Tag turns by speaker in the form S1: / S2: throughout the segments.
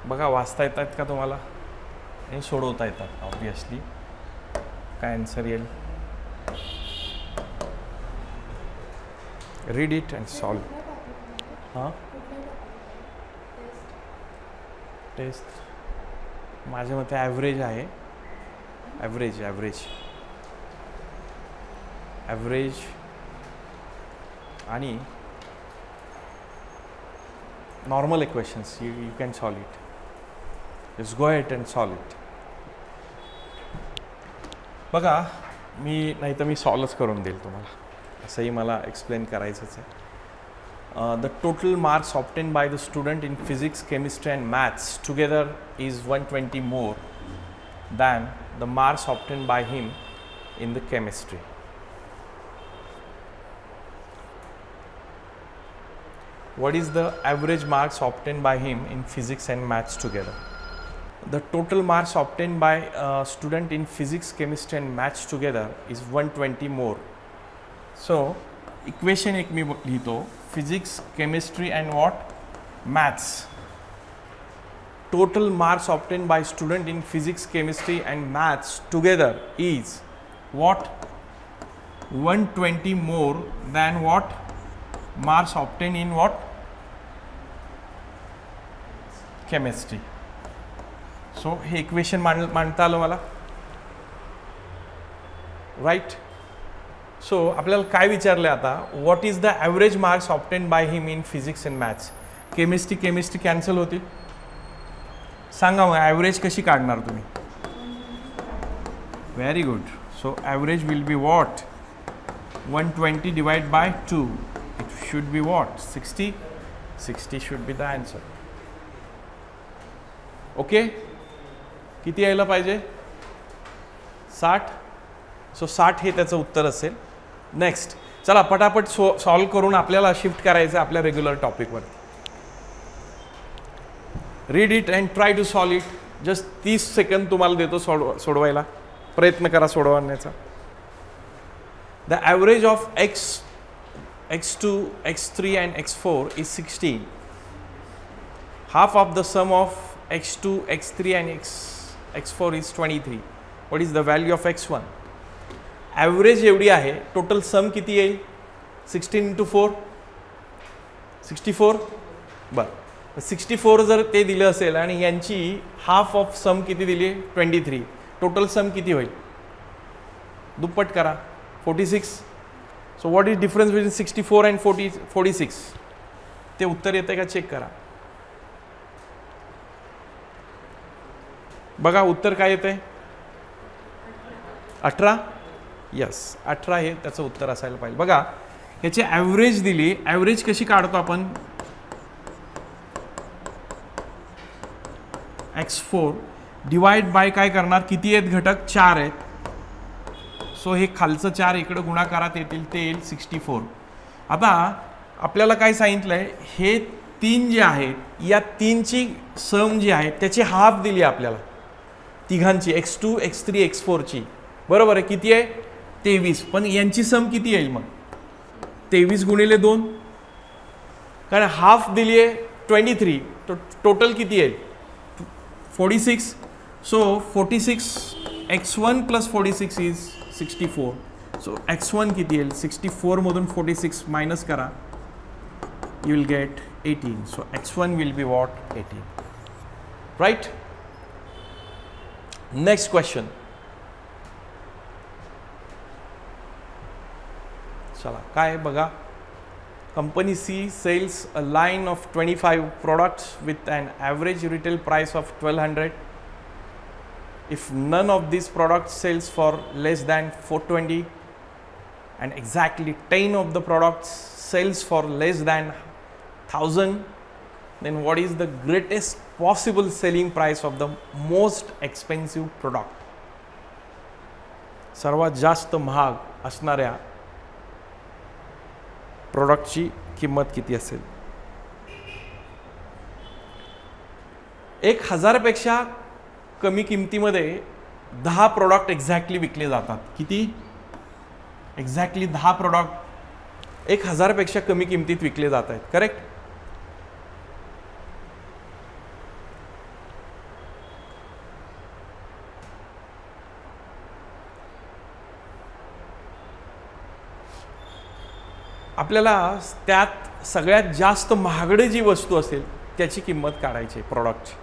S1: बघा वाचता येतात का तुम्हाला आणि सोडवता येतात ऑब्वियसली. काय आन्सर येईल? Read it and solve. हां टेस्ट माझ्या मते ॲव्हरेज आहे. ॲव्हरेज आणि normal equations. You can solve it. Just go ahead and solve it. बघा नाही तर मी सॉल्वच करून देईल तुम्हाला. असंही मला एक्सप्लेन करायचंच आहे. The total marks obtained by the student in physics, chemistry and maths together is 120 more than the marks obtained by him in the chemistry. What is the average marks obtained by him in physics and maths together? The total marks obtained by a student in physics, chemistry and maths together is 120 more. So equation एक मी लिहितो. Physics, chemistry and what maths. Total marks obtain by student in physics, chemistry and maths together is what 120 more than what marks obtain in what chemistry. So हे equation मांडता आलं मला, right. So आपल्याला काय विचारलं आता? What is the average marks obtain by him in physics and maths. Chemistry cancel होतील. सांगा मग ॲव्हरेज कशी काढणार तुम्ही? Very good. So average will be what 120 divide by 2. It should be what 60. 60 should be the answer. Okay. किती यायला पाहिजे? 60. So 60 हे त्याचं उत्तर असेल. नेक्स्ट चला पटापट सॉल्व करून आपल्याला शिफ्ट करायचं आपल्या रेग्युलर टॉपिकवर. Read it and try to solve it. Just 30 second तुम्हाला देतो सोडवायला. प्रयत्न करा सोडवण्याचा. The average of x2, x3 and x4 is 16. Half of the sum of x2, x3 and x4 is 23. What is the value of x1? Average एवढी आहे. Total sum किती येईल? 16 × 4 64. बरं 64 जर ते दिलं असेल आणि यांची हाफ ऑफ सम किती दिली? 23. टोटल सम किती होईल? दुप्पट करा. 46. So what is difference between 64 and 46? ते उत्तर येतं का चेक करा. बघा उत्तर काय येतंय? 18. यस 18 हे त्याचं उत्तर असायला पाहिजे. बघा याची ॲव्हरेज दिली. ॲव्हरेज कशी काढतो आपण? x4 डिवाइड बाय काय करणार? किती आहेत घटक? 4 आहेत. सो हे खालचं 4 इकडे गुणाकारात येतील, ते येईल 64. आता आपल्याला काय सांगितलंय? हे 3 जे आहेत या 3ची सम जी आहे त्याची हाफ दिली आपल्याला तिघांची, x2, x3, x4ची. बरोबर आहे. किती आहे? 23. पण यांची सम किती येईल मग? 23 × 2. कारण हाफ दिली आहे 23. टोटल किती येईल? 46. So 46 x1 + 46 is 64. So x1 किती येईल? 64 मधून 46 मायनस करा. You will get 18. So x1 will be what 18. Right. Next question. चला काय बघा. Company C sells a line of 25 products with an average retail price of 1200. If none of these products sells for less than 420 and exactly 10 of the products sells for less than 1000, then what is the greatest possible selling price of the most expensive product? सर्वात जास्त महाग असणाऱ्या प्रोडक्टची किंमत किती असेल? 1000 पेक्षा कमी किमतीमध्ये 10 प्रोडक्ट एक्झॅक्टली विकले जातात. किती? एक्झॅक्टली 10 प्रोडक्ट 1000 पेक्षा कमी किमतीत विकले जात आहेत. करेक्ट. आपल्याला त्यात सगळ्यात जास्त महागडी जी वस्तू असेल त्याची किंमत काढायची प्रॉडक्टची.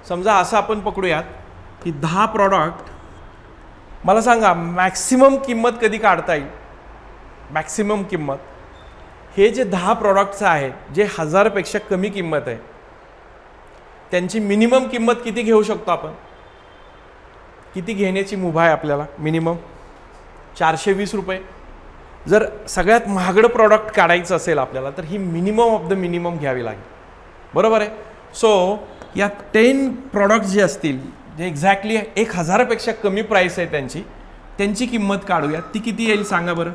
S1: समजा असं आपण पकडूयात की 10 प्रॉडक्ट, मला सांगा मॅक्सिमम किंमत कधी काढता येईल? मॅक्सिमम किंमत हे जे 10 प्रॉडक्ट्स आहेत जे 1000 पेक्षा कमी किंमत आहे त्यांची मिनिमम किंमत किती घेऊ शकतो आपण? किती घेण्याची मुभा आहे आपल्याला? मिनिमम 420 रुपये. जर सगळ्यात महागडं प्रॉडक्ट काढायचं असेल आपल्याला तर ही मिनिमम ऑफ द मिनिमम घ्यावी लागेल, बरोबर आहे. सो या 10 प्रॉडक्ट जे असतील जे एक्झॅक्टली 1000 पेक्षा कमी प्राइस आहे त्यांची किंमत काढूया. ती किती येईल सांगा बरं?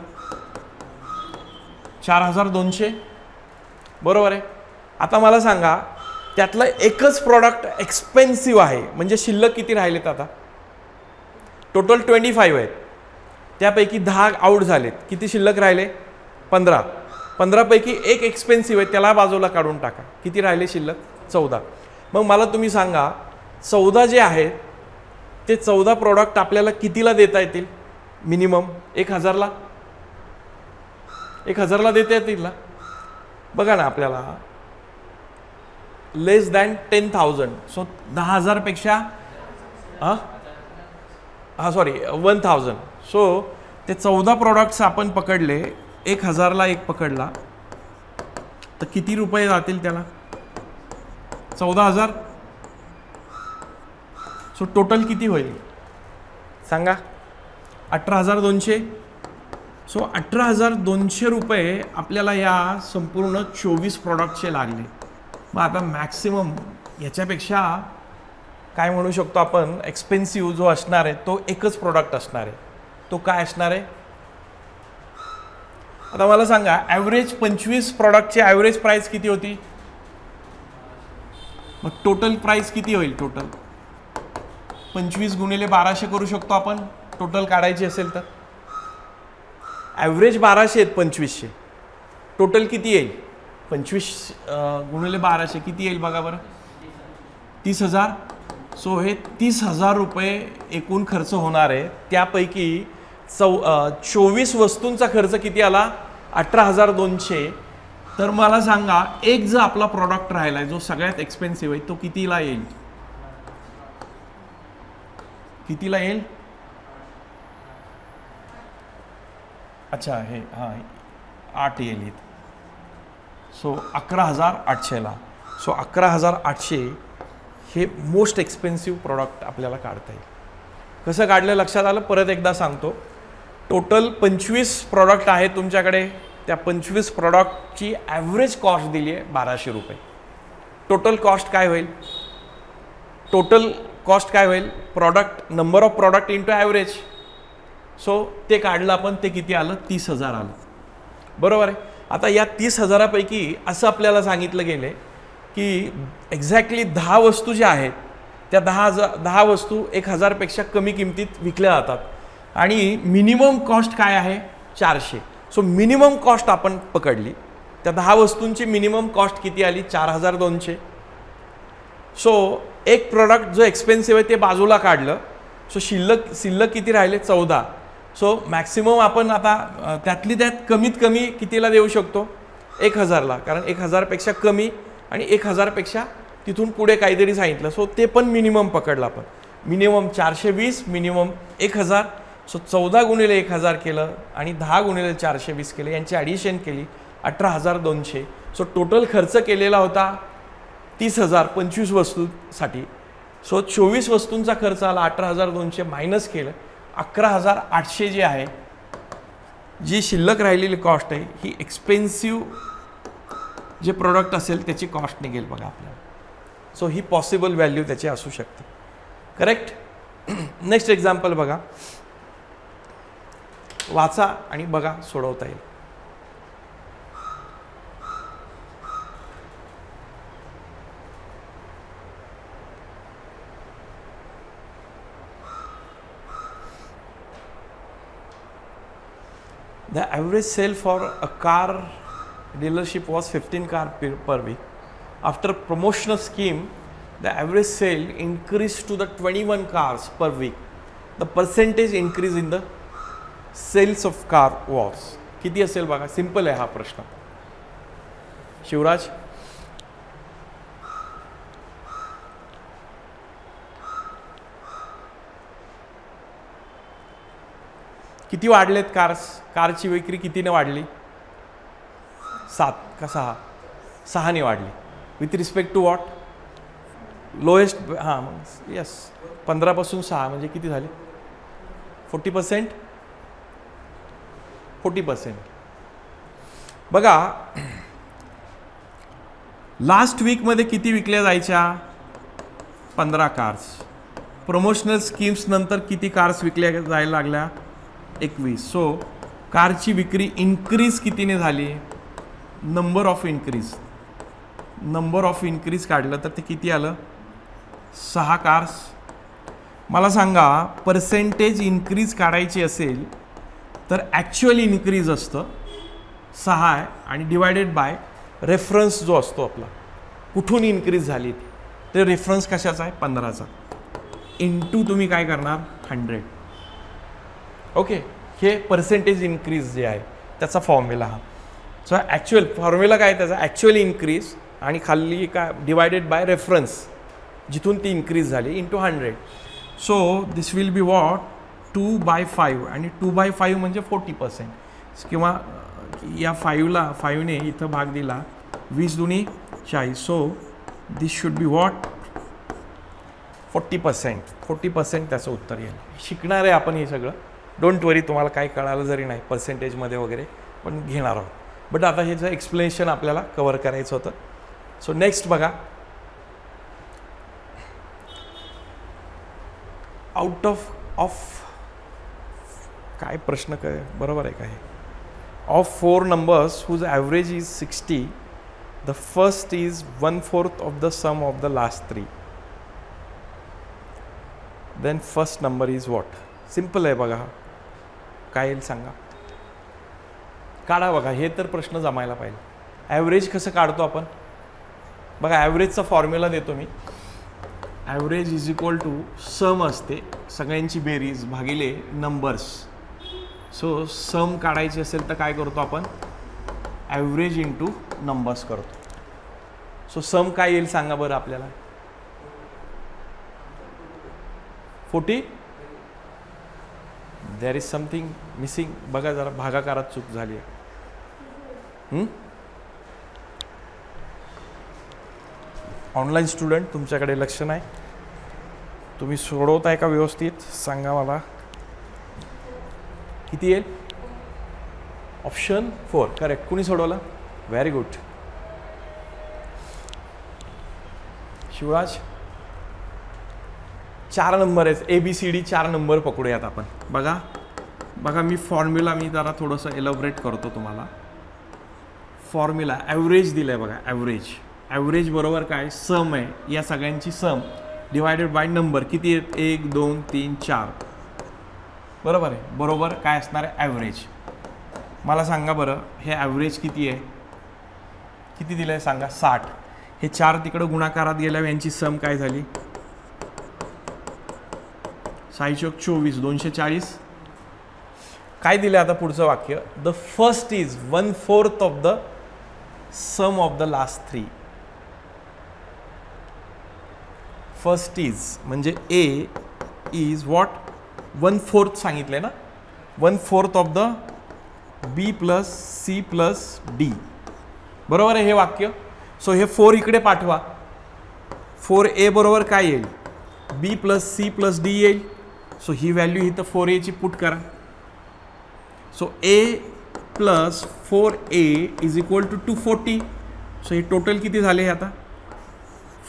S1: 4200, बरोबर आहे. आता मला सांगा त्यातलं एकच प्रॉडक्ट एक्सपेन्सिव्ह आहे, म्हणजे शिल्लक किती राहिलेत? आता टोटल 25 आहेत, त्यापैकी 10 आउट झालेत, किती शिल्लक राहिले? 15. 15 पैकी एक एक्सपेन्सिव्ह आहे, त्याला बाजूला काढून टाका, किती राहिले शिल्लक? 14. मग मला तुम्ही सांगा 14 जे आहेत ते 14 प्रॉडक्ट आपल्याला कितीला देता येतील? मिनिमम 1000ला. 1000ला देता येतील ना? बघा ना, आपल्याला लेस दॅन 10,000. सो 10,000 पेक्षा 1000. सो ते 14 प्रॉडक्ट्स आपण पकडले, 1000ला एक पकडला तर किती रुपये जातील त्याला? 14,000. सो टोटल किती होईल सांगा? 18,200. सो 18,200 रुपये आपल्याला या संपूर्ण 24 प्रॉडक्टचे लागले. मग आता मॅक्सिमम याच्यापेक्षा काय म्हणू शकतो आपण, एक्सपेन्सिव्ह जो असणार आहे तो एकच प्रॉडक्ट असणार आहे. तो काय असणार आहे? आता मला सांगा ॲव्हरेज 25 प्रॉडक्टची ॲव्हरेज प्राइस किती होती? मग टोटल प्राइस किती होईल? टोटल 25 गुणिले 1200 करू शकतो आपण टोटल काढायची असेल तर. ॲव्हरेज 1200 आहेत, 2500. टोटल किती येईल? 25 गुणिले 1200 किती येईल बघा बरं? 30,000. सो हे 30,000 रुपये एकूण खर्च होणार आहे. त्यापैकी 24 वस्तूंचा खर्च किती आला? 18,200. तर मला सांगा एक जो आपला प्रॉडक्ट राहिला आहे जो सगळ्यात एक्सपेन्सिव्ह आहे तो कितीला येईल? कितीला येईल? अच्छा, हे 8 येईल. सो 11,800ला. सो 11,800 हे मोस्ट एक्सपेन्सिव्ह प्रॉडक्ट आपल्याला काढता येईल. कसं काढलं लक्षात आलं? परत एकदा सांगतो. टोटल 25 प्रॉडक्ट आहेत तुमच्याकडे, त्या 25 प्रॉडक्टची ॲव्हरेज कॉस्ट दिली आहे 1200 रुपये. टोटल कॉस्ट काय होईल? टोटल कॉस्ट काय होईल? Product number of product into average. So ते काढलं आपण, ते किती आलं? 30,000 आलं, बरोबर आहे. आता या 30,000पैकी असं आपल्याला सांगितलं गेलं की एक्झॅक्टली 10 वस्तू ज्या आहेत त्या 10 वस्तू 1000 पेक्षा कमी किमतीत विकल्या जातात आणि मिनिमम कॉस्ट काय आहे? 400. सो मिनिमम कॉस्ट आपण पकडली, त्या 10 वस्तूंची मिनिमम कॉस्ट किती आली? 4,200. सो एक प्रॉडक्ट जो एक्सपेन्सिव्ह आहे ते बाजूला काढलं. सो शिल्लक किती राहिले? 14. सो मॅक्सिमम आपण आता त्यातली त्यात कमीत कमी कितीला देऊ शकतो? 1000ला, कारण 1000पेक्षा कमी आणि 1000पेक्षा तिथून पुढे काहीतरी सांगितलं. सो ते पण मिनिमम पकडलं आपण. Minimum 420, minimum 1000. सो 14 गुणिले 1000 केलं आणि 10 गुणिले 420 केले, यांची ॲडिशन केली 18,200. सो टोटल खर्च केलेला होता 30,000 25 वस्तूसाठी. सो 24 वस्तूंचा खर्च आला 18,200 मायनस केलं 11,800 जे आहे, जी शिल्लक राहिलेली कॉस्ट आहे ही एक्सपेन्सिव्ह जे प्रोडक्ट असेल त्याची कॉस्ट निघेल बघा आपल्याला. सो ही पॉसिबल व्हॅल्यू त्याची असू शकते. करेक्ट. नेक्स्ट एक्झाम्पल बघा, वाचा आणि बघा सोडवता येईल. The average sale for a car dealership was 15 cars per week. After promotional scheme, the average sale increased to the 21 cars per week. The percentage increase in the sales of car was. किती असेल बघा, simple आहे हा प्रश्न. शिवराज किती वाढलेत कारची विक्री कितीने वाढली? 7 का 6? 6ने वाढली. With respect to what? Lowest. हां मग यस, 15 पासून 6 म्हणजे किती झाले? 40%. 40%. बघा लास्ट वीकमध्ये किती विकल्या जायच्या? 15 कार्स. प्रमोशनल स्कीम्स नंतर किती कार्स विकल्या जायला लागल्या? 21. सो कारची विक्री इन्क्रीज कितीने झाली? नंबर ऑफ इन्क्रीज काढलं तर ते किती आलं? 6 कार्स. मला सांगा पर्सेंटेज इन्क्रीज काढायची असेल तर ॲक्च्युअल इन्क्रीज असतं 6 आहे आणि डिवायडेड बाय रेफरन्स जो असतो आपला, कुठून इन्क्रीज झाली ते रेफरन्स कशाचा आहे? 15चा. इंटू तुम्ही काय करणार? 100. ओके, हे पर्सेंटेज इन्क्रीज जे आहे त्याचा फॉर्म्युला हा. सो ॲक्च्युअल फॉर्म्युला काय त्याचा? ॲक्च्युअल इन्क्रीज आणि खाली काय डिवायडेड बाय रेफरन्स जिथून ती इन्क्रीज झाली into 100. So this will be what? 2/5 आणि 2/5 म्हणजे 40% किंवा या 5ने इथं भाग दिला 20 दुनी 40. So this should be what? 40%. 40% त्याचं उत्तर येईल. शिकणार आहे आपण हे सगळं, डोंट वरी. तुम्हाला काय कळालं जरी नाही पर्सेंटेजमध्ये वगैरे पण घेणार आहोत. बट आता ह्याचं एक्सप्लेनेशन आपल्याला कव्हर करायचं होतं. सो नेक्स्ट बघा, आउट ऑफ काय प्रश्न काय बरोबर आहे का हे? Of 4 numbers whose average is 60, the first is 1/4 of the sum of the last 3. Then first number is what? Simple आहे बघा. काय येईल सांगा? काढा बघा, हे तर प्रश्न जमायला पाहिजे. ॲव्हरेज कसं काढतो आपण? बघा ॲव्हरेजचा फॉर्म्युला देतो मी. Average is equal to some असते सगळ्यांची बेरीज भागिले नंबर्स. सो सम काढायची असेल तर काय करतो आपण? ॲव्हरेज इंटू नंबर्स करतो. सो सम काय येईल सांगा बरं आपल्याला? 40. There is something missing. बघा जरा भागाकारात चूक झाली आहे. ऑनलाईन स्टुडंट तुमच्याकडे लक्ष नाही. तुम्ही सोडवताय का व्यवस्थित? सांगा मला किती येईल? Option 4 correct. कुणी सोडवलं? Very good. शिवराज 4 नंबर आहेत. ABCD 4 नंबर पकडूयात आपण. बघा मी फॉर्म्युला जरा थोडंसं एलॅबोरेट करतो तुम्हाला. फॉर्म्युला ॲव्हरेज दिलं आहे बघा. ॲव्हरेज बरोबर काय? सम आहे या सगळ्यांची सम डिवायडेड बाय नंबर. किती आहेत? 1 2 3 4. बरोबर आहे. बरोबर काय असणार आहे? ॲव्हरेज. मला सांगा बरं हे ॲव्हरेज किती आहे? किती दिलं आहे सांगा? 60. हे 4 तिकडं गुणाकारात गेल्यावर यांची सम काय झाली? 6 24 240. काय दिलं आता पुढचं वाक्य? The first is 1/4 of the sum of the last 3. First is म्हणजे ए इज वॉट? 1/4 सांगितलंय ना. 1/4 of the B plus C plus D. बरोबर आहे हे वाक्य. सो हे 4 इकडे पाठवा. 4A बरोबर काय येईल? B plus C plus D येईल. सो ही व्हॅल्यू इथं 4A ची पुट करा. So A plus 4A is equal to 240. So हे टोटल किती झाले आता?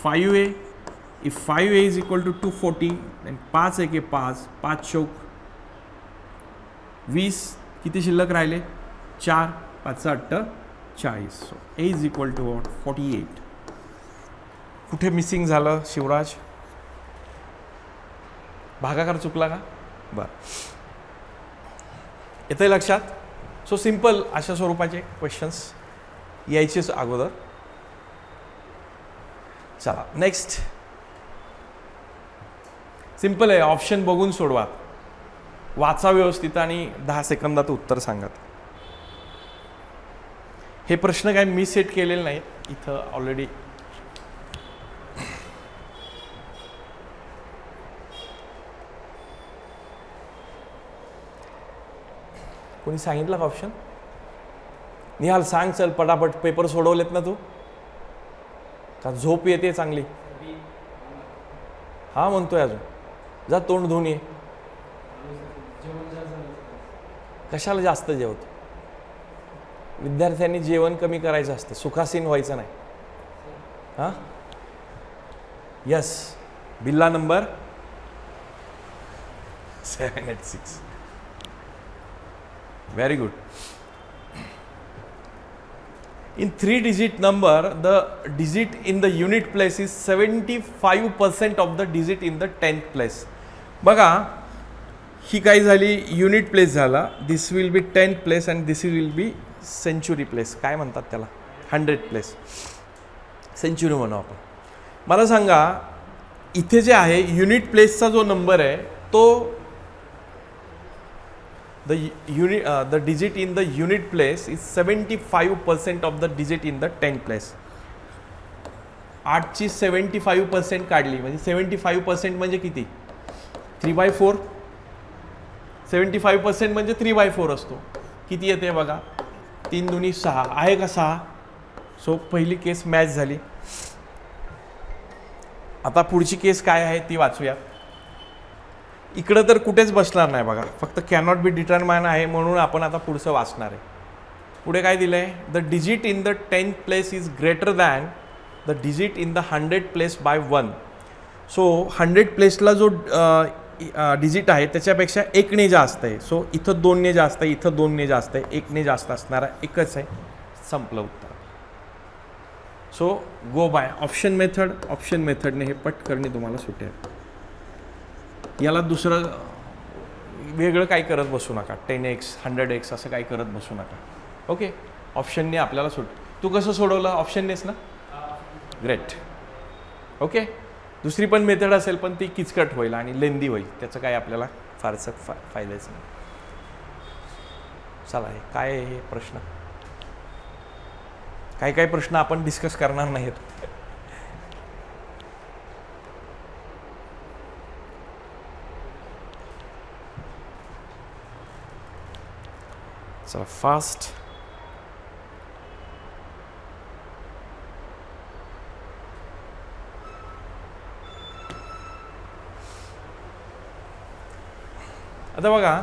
S1: 5A. If 5A is equal to 240 then 5 1 5 5 चौक 20. किती शिल्लक राहिले? 4 5 8 40. So A is equal to 48. कुठे मिसिंग झालं शिवराज? भागाकार चुकला का? बरं येतंय लक्षात? सो सिंपल अशा स्वरूपाचे क्वेश्चन्स यायचेच अगोदर. चला नेक्स्ट. सिंपल आहे. ऑप्शन बघून सोडवा. वाचा व्यवस्थित आणि 10 सेकंदात उत्तर सांगा. हे प्रश्न काय मी सेट केलेले नाही इथं ऑलरेडी. कोणी सांगितलं का ऑप्शन? निहाल सांग चल पटापट, पेपर सोडवलेत ना तू? का झोप येते चांगली? हा म्हणतोय अजून, जा तोंड धुवून ये. कशाला जास्त जेवतो? विद्यार्थ्यांनी जेवण कमी करायचं असतं, सुखासीन व्हायचं नाही. हा यस, बिल्ला number 786. Very good. In 3-digit number, the digit in the unit place is 75% of the digit in the 10th place. बघा ही काय झाली, युनिट प्लेस झाला. This will be 10th place and this will be century place. काय म्हणतात त्याला? 100 place. Century म्हणू आपण. मला सांगा इथे जे आहे युनिट प्लेसचा जो नंबर आहे तो the digit in the unit place is 75% of the digit in the 10th place. 8ची 75% काढली म्हणजे 75% म्हणजे किती? 3/4. 75% म्हणजे 3/4 असतो. किती येते बघा? 3 दुनी 6 आहे का? 6. सो पहिली केस मॅच झाली. आता पुढची केस काय आहे ती वाचूया. इकडं तर कुठेच बसणार नाही बघा, फक्त कॅनॉट बी डिटरमाइन आहे म्हणून आपण आता पुढचं वाचणार आहे. पुढे काय दिलं आहे? The digit in the 10th place is greater than the digit in the 100 place by 1. So 100 प्लेसला जो डिजिट आहे त्याच्यापेक्षा 1ने जास्त आहे. सो इथं 2ने जास्त आहे, इथं 2ने जास्त आहे, 1ने जास्त असणारा एकच आहे. संपलं उत्तर. So go by option method. Option मेथडने हे पटकरणी तुम्हाला सुटेल. याला दुसरं वेगळं काही करत बसू नका. 10x 100x असं काही करत बसू नका. ओके, ऑप्शनने आपल्याला तू कसं सोडवलं? ऑप्शननेच ना? ग्रेट. ओके, दुसरी पण मेथड असेल पण ती किचकट होईल आणि लेंदी होईल, त्याचं काय आपल्याला फारसं फायद्याचं नाही. चला, हे काय आहे हे प्रश्न? काही प्रश्न आपण डिस्कस करणार नाहीत. चला फास्ट. आता बघा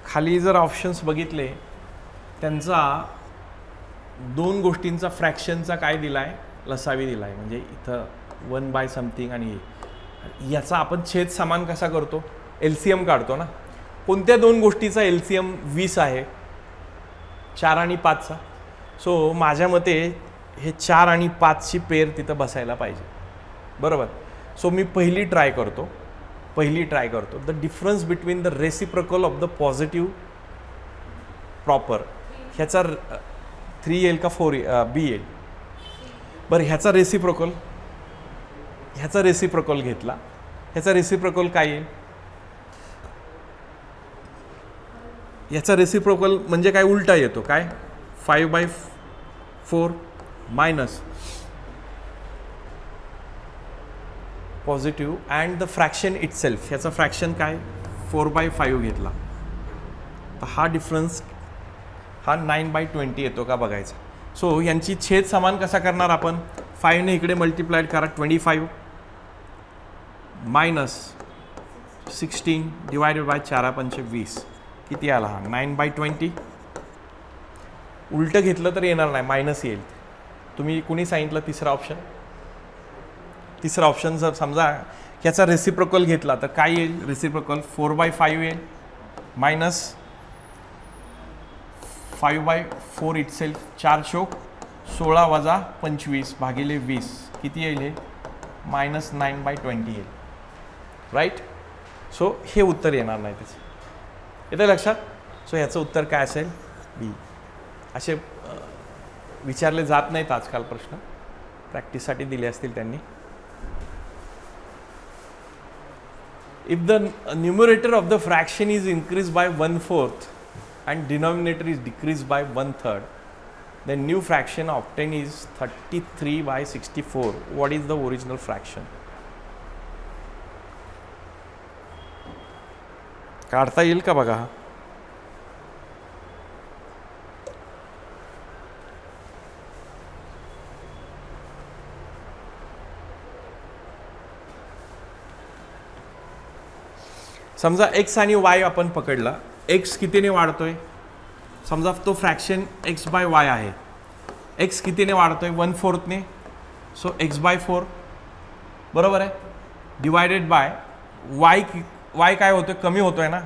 S1: खाली जर ऑप्शन्स बघितले त्यांचा 2 गोष्टींचा फ्रॅक्शनचा काय दिलाय? लसावी दिलाय. म्हणजे इथं 1 समथिंग आणि याचा आपण छेद समान कसा करतो? LCM काढतो ना. कोणत्या 2 गोष्टीचा LCM 20 आहे? 4 आणि 5चा. सो माझ्या मते हे 4 आणि 5ची पेर तिथं बसायला पाहिजे. बरोबर. सो मी पहिली ट्राय करतो. The difference between the reciprocal of the positive proper. ह्याचा 3 येईल का 4 बी येईल? बरं, ह्याचा रेसिप्रोकल घेतला. ह्याचा रेसिप्रोकल काय येईल? याचा रेसिप्रोकल म्हणजे काय? उलटा येतो. काय? 5/4 minus positive and the fraction itself. ह्याचा फ्रॅक्शन काय? 4/5 घेतला. तर हा डिफरन्स हा 9/20 येतो का बघायचा. सो यांची छेद समान कसा करणार आपण? 5ने इकडे मल्टिप्लाइड करा. 25 मायनस 16 डिवायडेड बाय 4×5 20. किती आला हा? 9/20. उलटं घेतलं तर येणार नाही, मायनस येईल. तुम्ही कुणी सांगितलं तिसरा ऑप्शन जर समजा ह्याचा रेसिप्रोकल घेतला तर काय येईल? रेसिप्रोकल 4/5 येईल मायनस 5/4 इटसेल्फ. 4 चोक 16 वजा 25 भागिले 20. किती येईल हे? -9/20 येईल. राईट. सो हे उत्तर येणार नाही त्याचं. येतं लक्षात? सो ह्याचं उत्तर काय असेल? बी. असे विचारले जात नाहीत आजकाल प्रश्न, प्रॅक्टिससाठी दिले असतील त्यांनी. If the numerator of the fraction is increase by 1/4 and denominator is decreased by 1/3, The new fraction obtained is 33/64. What is the original fraction? काढता येईल का बघा. समजा x आणि y आपण पकडला. x कितीने वाढतोय? समजा तो फ्रॅक्शन x/y आहे. x कितीने वाढतोय? 1/4 ने. सो x/4 बरोबर आहे. डिवायडेड बाय y काय होतोय? कमी होतोय ना.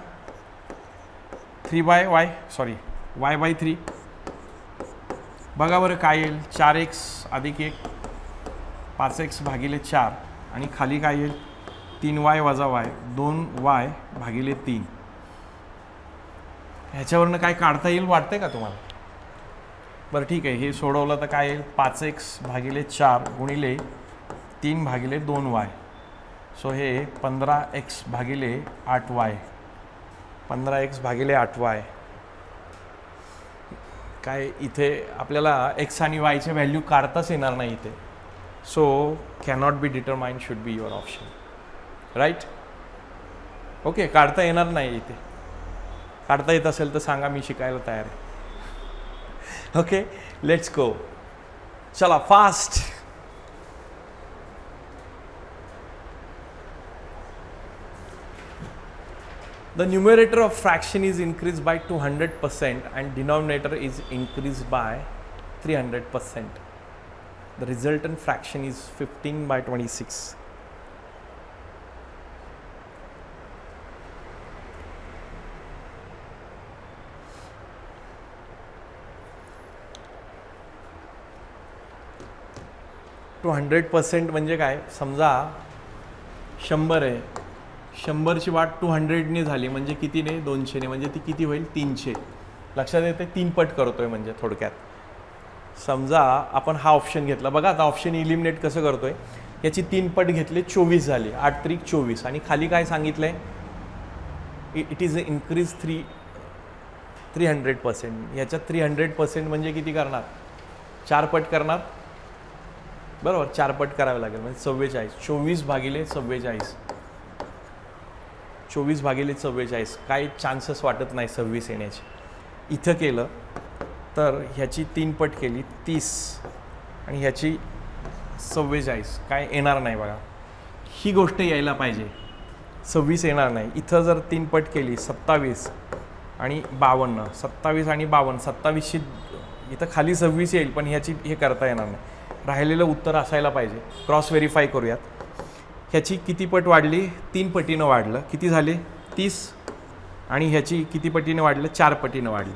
S1: 3/y sorry y/3. बघा बरं काय येईल? 4x अधिक 1 5x भागिले 4 आणि खाली काय येईल? 3y वजा y 2y भागिले 3. ह्याच्यावरनं काय काढता येईल वाटतंय का तुम्हाला? बरं ठीक आहे, हे सोडवलं तर काय येईल? 5x भागिले 4 गुणिले 3 भागिले 2y. सो हे 15x भागिले 8y. 15x भागिले 8y. काय इथे आपल्याला x आणि y चे व्हॅल्यू काढताच येणार नाही इथे. So cannot be determined should be your option. Right. Okay, काढता येणार नाही इथे. काढता येत असेल तर सांगा, मी शिकायला तयार आहे. ओके, लेट्स गो. चला fast. The numerator of fraction is increased by 200% and denominator is increased by 300%. The resultant fraction is 15/26. To 100% म्हणजे काय? समजा 100 आहे. 100ची वाट 200ने झाली म्हणजे कितीने? 200ने. म्हणजे ती किती होईल? 300. लक्षात येते? 3 पट करतोय म्हणजे थोडक्यात. समजा आपण हा ऑप्शन घेतला. बघा आता ऑप्शन इलिमिनेट कसं करतोय. याची 3 पट घेतले, 24 झाली. 8 त्रिक 24 आणि खाली काय सांगितलंय? It is increase 300%. याच्यात 300% म्हणजे किती करणार? 4 पट करणार. बरोबर, 4 पट करावे लागेल म्हणजे 44. 24 भागिले 44. 24 भागिले 44. काही चान्सेस वाटत नाही 26 येण्याचे. इथं केलं तर ह्याची 3 पट केली 30 आणि ह्याची 44. काय येणार नाही बघा. ही गोष्ट यायला पाहिजे. 26 येणार नाही. इथं जर 3 पट केली 27 आणि 52. 27 आणि 52. 27ची इथं खाली 26 येईल पण ह्याची हे करता येणार नाही. राहिलेलं उत्तर असायला पाहिजे. क्रॉस व्हेरीफाय करूयात. ह्याची किती पट वाढली? 3 पटीनं वाढलं. किती झाले? 30. आणि ह्याची किती पटीनं वाढलं? 4 पटीनं वाढलं.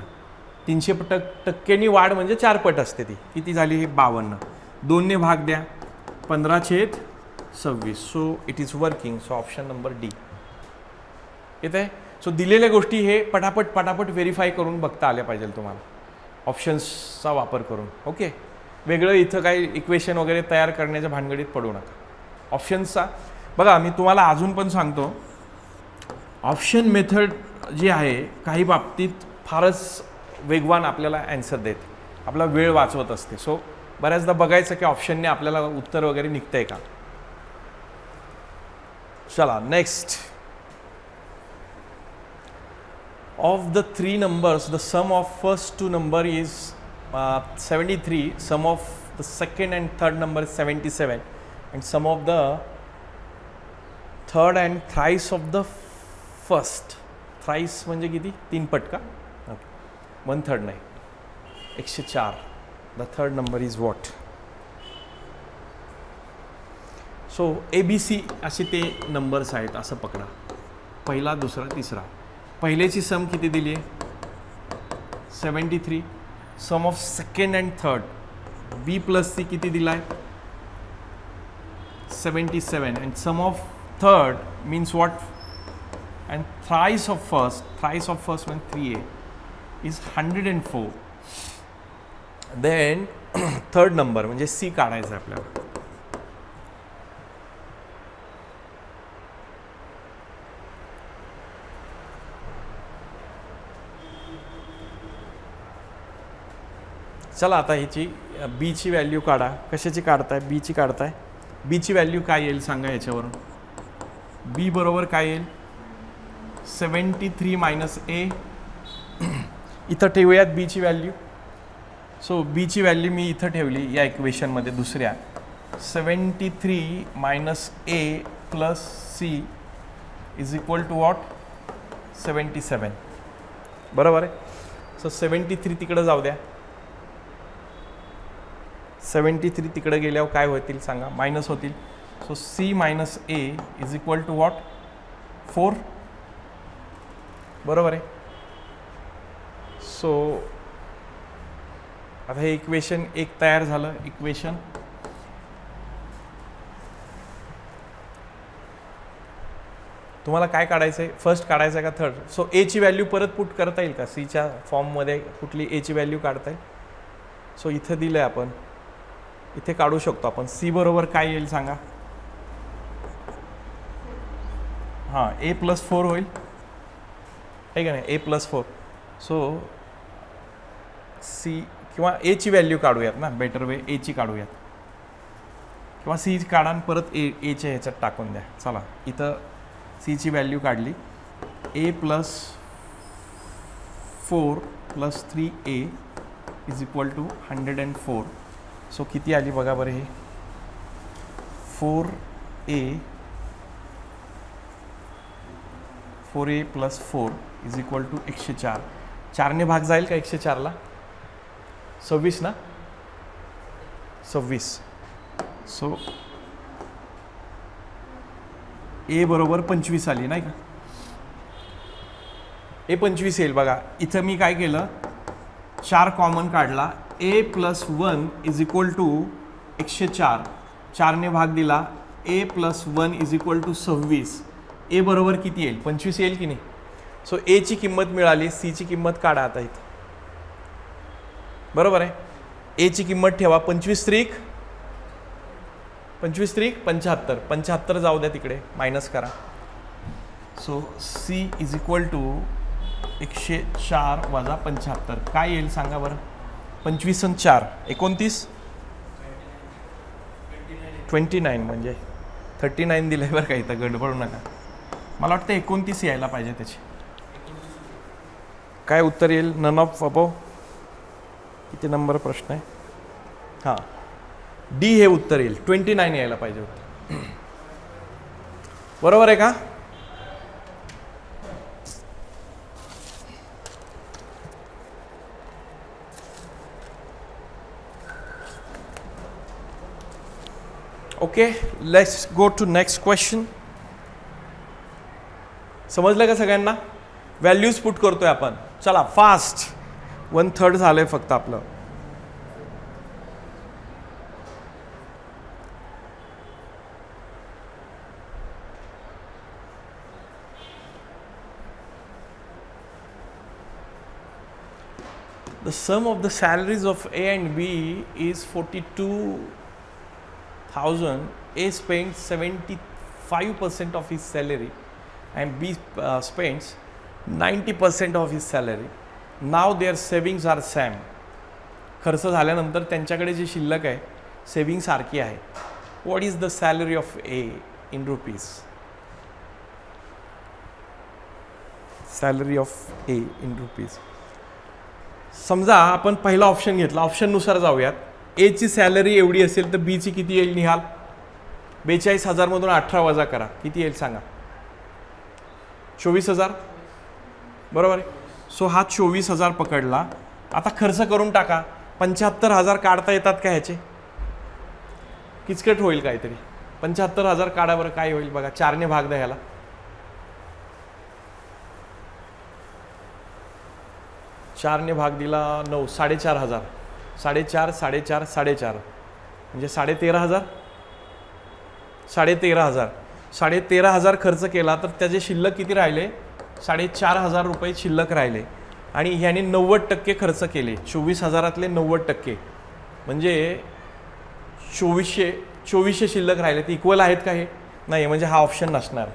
S1: 300% वाढ म्हणजे 4 पट असते ती. किती झाली? ही 52. 2 ने भाग द्या. 15/26. So it is working. So option number D येत आहे. सो दिलेल्या गोष्टी हे पटापट व्हेरीफाय करून बघता आल्या पाहिजे तुम्हाला ऑप्शन्सचा वापर करून. ओके, वेगळं इथं काही इक्वेशन वगैरे तयार करण्याच्या भानगडीत पडू नका. ऑप्शन्सचा बघा, मी तुम्हाला अजून पण सांगतो. ऑप्शन मेथड जी आहे काही बाबतीत फारच वेगवान आपल्याला ॲन्सर देते. आपला वेळ वाचवत असते. सो बऱ्याचदा बघायचं की ऑप्शनने आपल्याला उत्तर वगैरे निघतंय का. चला next. Of the 3 numbers, the sum of first 2 number is 73. Sum of the second and third number is 77. And sum of the third and thrice of the first. Thrice म्हणजे किती? 3 पट का? ओके, 1/3 नाही, 104. The third number is what? So ABC असे ते numbers आहेत असं पकडा. पहिला, दुसरा, तिसरा. पहिल्याची सम किती दिली आहे? 73. Sum of second and third B plus C किती दिला आहे? 77. and sum of third means what? And thrice of first when 3a is 104. then third number म्हणजे C काढायचं आपल्याला. चला आता ह्याची बीची व्हॅल्यू काढा. कशाची काढताय? बीची काढताय. बीची व्हॅल्यू काय येईल सांगा याच्यावरून. बी बरोबर काय येईल? 73 मायनस ए. इथं ठेवूयात बीची व्हॅल्यू. सो बीची व्हॅल्यू मी इथं ठेवली या इक्वेशनमध्ये दुसऱ्या. 73 minus A plus C is equal to what? 77. बरोबर आहे. सो 73 तिकडं जाऊ द्या. 73 तिकडे गेल्यावर काय होतील सांगा? मायनस होतील. So C minus A is equal to what? 4. बरोबर आहे. सो आता हे इक्वेशन एक तयार झालं. इक्वेशन तुम्हाला काय काढायचं आहे? फर्स्ट काढायचं आहे का थर्ड? सो एची व्हॅल्यू परत पुट करता येईल का? सीच्या फॉर्ममध्ये कुठली एची व्हॅल्यू काढता येईल? सो इथं दिलं आहे आपण, इथे काढू शकतो आपण. सी बरोबर काय येईल सांगा? हां, ए प्लस 4 होईल आहे का नाही? ए प्लस 4. सो सी किंवा एची व्हॅल्यू काढूयात ना, बेटर वे एची काढूयात, किंवा सी काढा आणि परत एच्या ह्याच्यात टाकून द्या. चला इथं सीची व्हॅल्यू काढली. A plus 4 plus 3a is equal to 104. So किती आली बघा बरं हे? 4a plus 4 is equal to 104. 4ने भाग जाईल का 104ला? 26 ना? 26. सो ए बरोबर 25 आली नाही का? ए 25 येईल बघा. इथं मी काय केलं? 4 कॉमन काढला. ए प्लस 1 इज इक्वल टू 104. 4ने भाग दिला. ए प्लस 1 इज इक्वल टू 26. ए बरोबर किती येईल? 25 येईल की नाही? सो एची किंमत मिळाली. सीची किंमत काढा आता इथं. बरोबर आहे. एची किंमत ठेवा. 25 त्रिक 75. 75 जाऊ द्या तिकडे, मायनस करा. So C is equal to 104 वजा 75 काय येईल सांगा बरं? 25 आणि 4 29. 29 म्हणजे 39 दिलं आहे बरं का, इथं गडबडू नका. मला वाटतं 29 यायला पाहिजे त्याची. काय उत्तर येईल? None of above. किती नंबर प्रश्न आहे? हां, डी हे उत्तर येईल. 29 यायला पाहिजे होतं. बरोबर आहे का? Okay, let's go to next question. समजलं का सगळ्यांना? व्हॅल्यूज पुट करतोय आपण. चला फास्ट. 1/3 झालंय फक्त आपलं. The sum of the salaries of A and B is 42,000. A spends 75% of his salary and B spends 90% of his salary. Now their savings are same. खर्च झाल्यानंतर त्यांच्याकडे जी शिल्लक आहे सेविंग सारखी आहे. What is the salary of A in rupees? Salary of A in rupees. समजा आपण पहिला ऑप्शन घेतला. ऑप्शननुसार जाऊयात. एची सॅलरी एवढी असेल तर बीची किती येईल निहाल? 42,000 मधून 18 वजा करा. किती येईल सांगा? 24,000. बरोबर आहे. सो हा 24,000 पकडला. आता खर्च करून टाका. 75,000 काढता येतात का ह्याचे? किचकट होईल काहीतरी. 75,000 काढा बरं. काय होईल बघा? 4ने भाग द्या ह्याला. 4ने भाग दिला 9. 4,500. 4.5, 4.5, 4.5 म्हणजे 13,500. 13,500. 13,500 खर्च केला तर त्याचे शिल्लक किती राहिले? 4,500 रुपये शिल्लक राहिले. आणि ह्याने 90% खर्च केले. 24,000 90% म्हणजे 2400 शिल्लक राहिले. ते इक्वल आहेत का? हे नाही, म्हणजे हा ऑप्शन नसणार.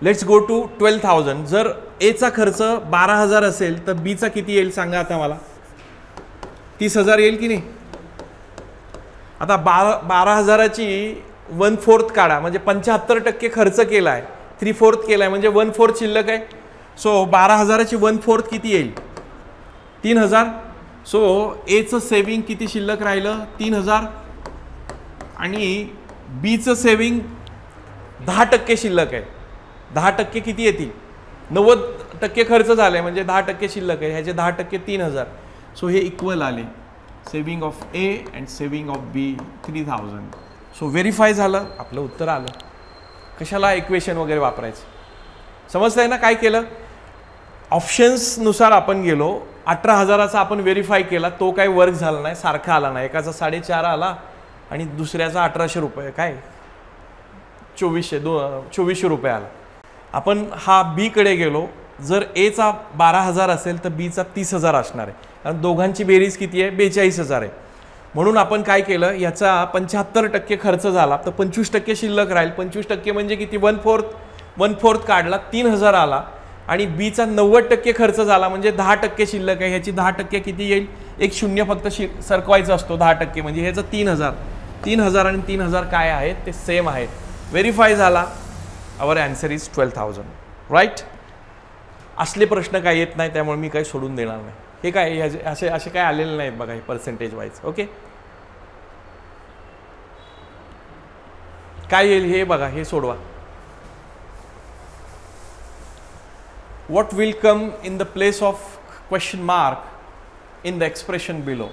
S1: Let's go to 12,000. जर एचा खर्च 12,000 असेल तर बीचा किती येईल सांगा आता मला? 30,000 येईल की नाही? आता 12,000ची 1/4 काढा, म्हणजे 75% खर्च केला आहे, 3/4 केला आहे, म्हणजे 1/4 शिल्लक आहे. सो 12,000ची 1/4 किती येईल? 3,000. सो एचं सेविंग किती शिल्लक राहिलं? 3,000. आणि बीचं सेविंग 10% शिल्लक आहे. 10% किती येतील? 90% खर्च झालाय, म्हणजे 10% शिल्लक आहे. ह्याचे 10% 3,000. सो हे इक्वल आले. Saving of A and saving of B 3,000. So verify झालं, आपलं उत्तर आलं. कशाला इक्वेशन वगैरे वापरायचं? समजतंय ना काय केलं? ऑप्शन्सनुसार आपण गेलो. 18,000चा आपण व्हेरीफाय केला, तो काही वर्क झाला नाही, सारखा आला नाही. एकाचा 4.5 आला आणि दुसऱ्याचा 1,800 रुपये, काय 2400 रुपये आला. आपण हा बीकडे गेलो. जर एचा 12,000 असेल तर बीचा 30,000 असणार आहे, कारण दोघांची बेरीज किती आहे? 42,000 आहे. म्हणून आपण काय केलं, याचा 75% खर्च झाला तर 25% शिल्लक राहील. 25% म्हणजे किती? 1/4 काढला, 3,000 आला. आणि बीचा 90% खर्च झाला, म्हणजे 10% शिल्लक आहे. ह्याची 10% किती येईल? एक शून्य फक्त सरकवायचा असतो 10%, म्हणजे ह्याचं 3,000. 3,000 आणि 3,000 काय आहेत? ते सेम आहेत. व्हेरीफाय झाला. आवर आन्सर इज 12,000. राईट. असले प्रश्न काय येत नाही, त्यामुळे मी काही सोडून देणार नाही. हे काय असे काय आलेले नाहीत बघा, हे पर्सेंटेज वाईज. ओके, काय येईल हे बघा, हे सोडवा. What will come in the place of question mark in the expression below?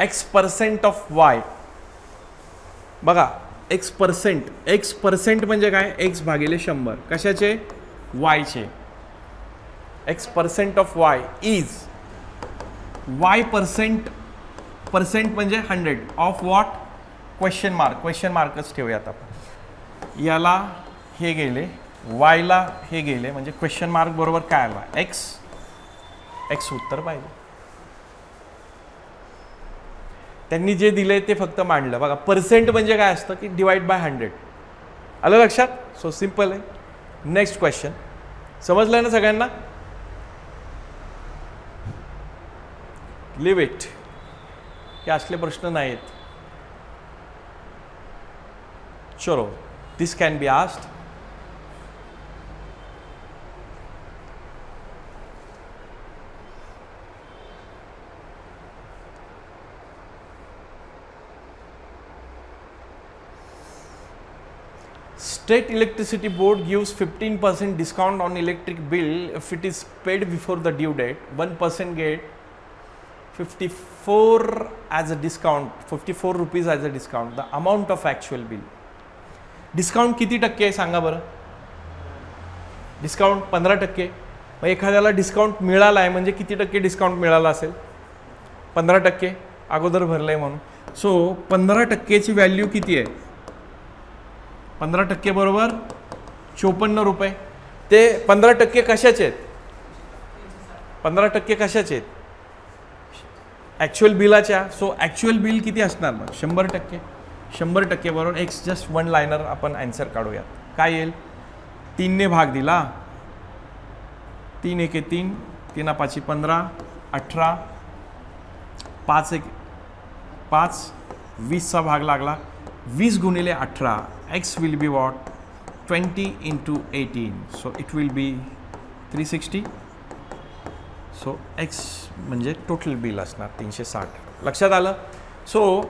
S1: X% of y. बघा, x% म्हणजे काय? x भागिले 100. कशाचे? y चे. x% of y is y% म्हणजे 100 of what? क्वेश्चन मार्कच ठेवूयात आपण. याला हे गेले, वायला हे गेले, म्हणजे क्वेश्चन मार्क बरोबर काय आला? एक्स उत्तर पाहिजे. त्यांनी जे दिले ते फक्त मांडलं. बघा, पर्सेंट म्हणजे काय असतं की डिवाइड बाय 100. आलं लक्षात? सो सिंपल आहे. Next question. समजलं ना सगळ्यांना? Leave it. हे असले प्रश्न नाहीत. चलो, this can be asked. State Electricity Board gives 15% discount on electric bill if it is paid before the due date. 1% get 54 as a discount, 54 rupees as a discount. The amount of actual bill. Discount किती टक्के आहे सांगा बरं? Discount 15%. मग एखाद्याला discount मिळाला आहे म्हणजे किती टक्के डिस्काउंट मिळाला असेल? 15%. अगोदर भरलंय म्हणून. सो 15%ची व्हॅल्यू किती आहे? 15% बरोबर 54 रुपये. ते 15% कशाचे आहेत? 15% कशाचे आहेत? ॲक्च्युअल बिलाच्या. सो ॲक्च्युअल बिल किती असणार मग? 100%. 100% बरोबर एक्स. जस्ट वन लाइनर आपण आन्सर काढूयात. काय येईल? 3ने भाग दिला, 3 एके 3, 3 पाची 15, 18, 5 एक 5, 20चा भाग लागला. 20 गुणिले 18. X will be what? 20 into 18. So it will be 360. So X म्हणजे टोटल बिल असणार 360. लक्षात आलं? सो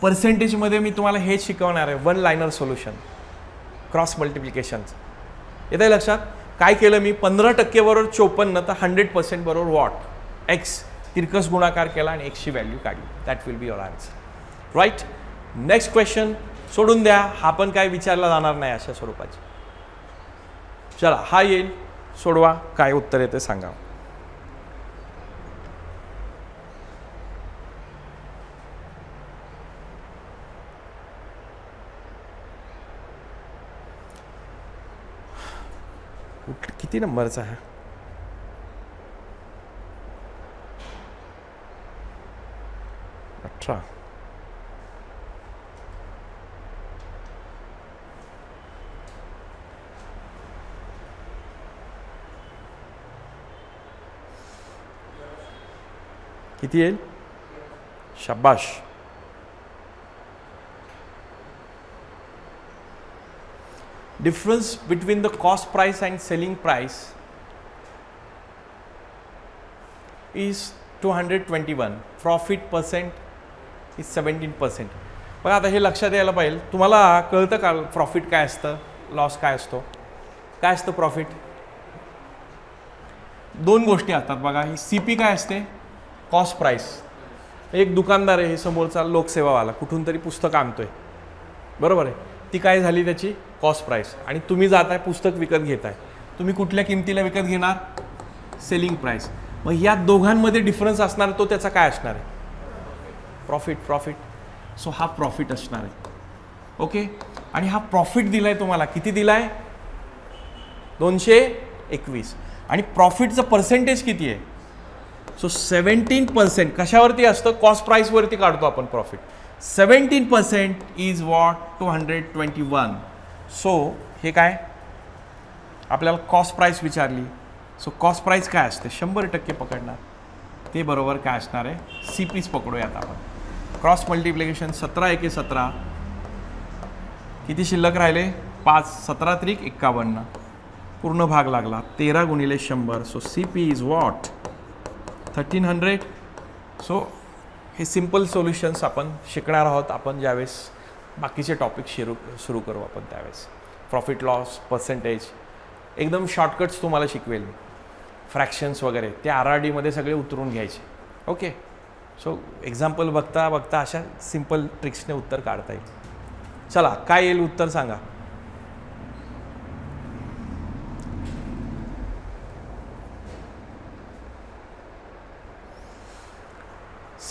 S1: पर्सेंटेजमध्ये मी तुम्हाला हे शिकवणार आहे, वन लाइनर सोल्युशन, क्रॉस मल्टिप्लिकेशनचं. येतं आहे लक्षात? काय केलं मी? 15% बरोबर 54 तर 100% बरोबर वॉट? X. तिरकस गुणाकार केला आणि Xची व्हॅल्यू काढली. That will be your answer. Right. Next question सोडून द्या, हा पण काय विचारला जाणार नाही अशा स्वरूपाची. चला, हा येईल, सोडवा. काय उत्तर येते सांगा. किती नंबरचा आहे? 18. किती येईल? शाबाश. Difference between the cost price and selling price is 221. Profit percent is 17%. पण आता हे लक्षात यायला पाहिजे, तुम्हाला कळतं का प्रॉफिट काय असतं, लॉस काय असतो? काय असतं प्रॉफिट? दोन गोष्टी असतात बघा. ही CP काय असते? Cost price. एक दुकानदार आहे, हे समोरचा लोकसेवावाला कुठून तरी पुस्तक आणतोय, बरोबर आहे, ती काय झाली त्याची कॉस्ट प्राइस. आणि तुम्ही जाताय पुस्तक विकत घेताय, तुम्ही कुठल्या किमतीला विकत घेणार? Selling price. मग या दोघांमध्ये डिफरन्स असणार, तो त्याचा काय असणार आहे? प्रॉफिट. प्रॉफिट. सो हा प्रॉफिट असणार आहे. ओके. आणि हा प्रॉफिट दिलाय तुम्हाला, किती दिलाय? 221. आणि प्रॉफिटचं पर्सेंटेज किती आहे? सो 17%. कशावरती असतं? कॉस्ट प्राइसवरती काढतो आपण प्रॉफिट. 17% is what? 221. सो हे काय? आपल्याला कॉस्ट प्राइस विचारली. सो कॉस्ट प्राइस काय असते? 100% पकडणार. ते बरोबर काय असणार आहे? CPच पकडूयात आपण. क्रॉस मल्टिप्लिकेशन 17 एके 17. किती शिल्लक राहिले? 5. 17 त्रिक 51. पूर्ण भाग लागला. 13 गुणिले 100. So CP is what? 1300. So हे सिम्पल सोल्युशन्स आपण शिकणार आहोत आपण ज्यावेळेस बाकीचे टॉपिक सुरू करू आपण त्यावेळेस. प्रॉफिट लॉस, पर्सेंटेज, एकदम शॉर्टकट्स तुम्हाला शिकवेल मी. फ्रॅक्शन्स वगैरे ते RRD मध्ये सगळे उतरून घ्यायचे. ओके. सो एक्झाम्पल बघता बघता अशा सिम्पल ट्रिक्सने उत्तर काढता येईल. चला, काय येईल उत्तर सांगा?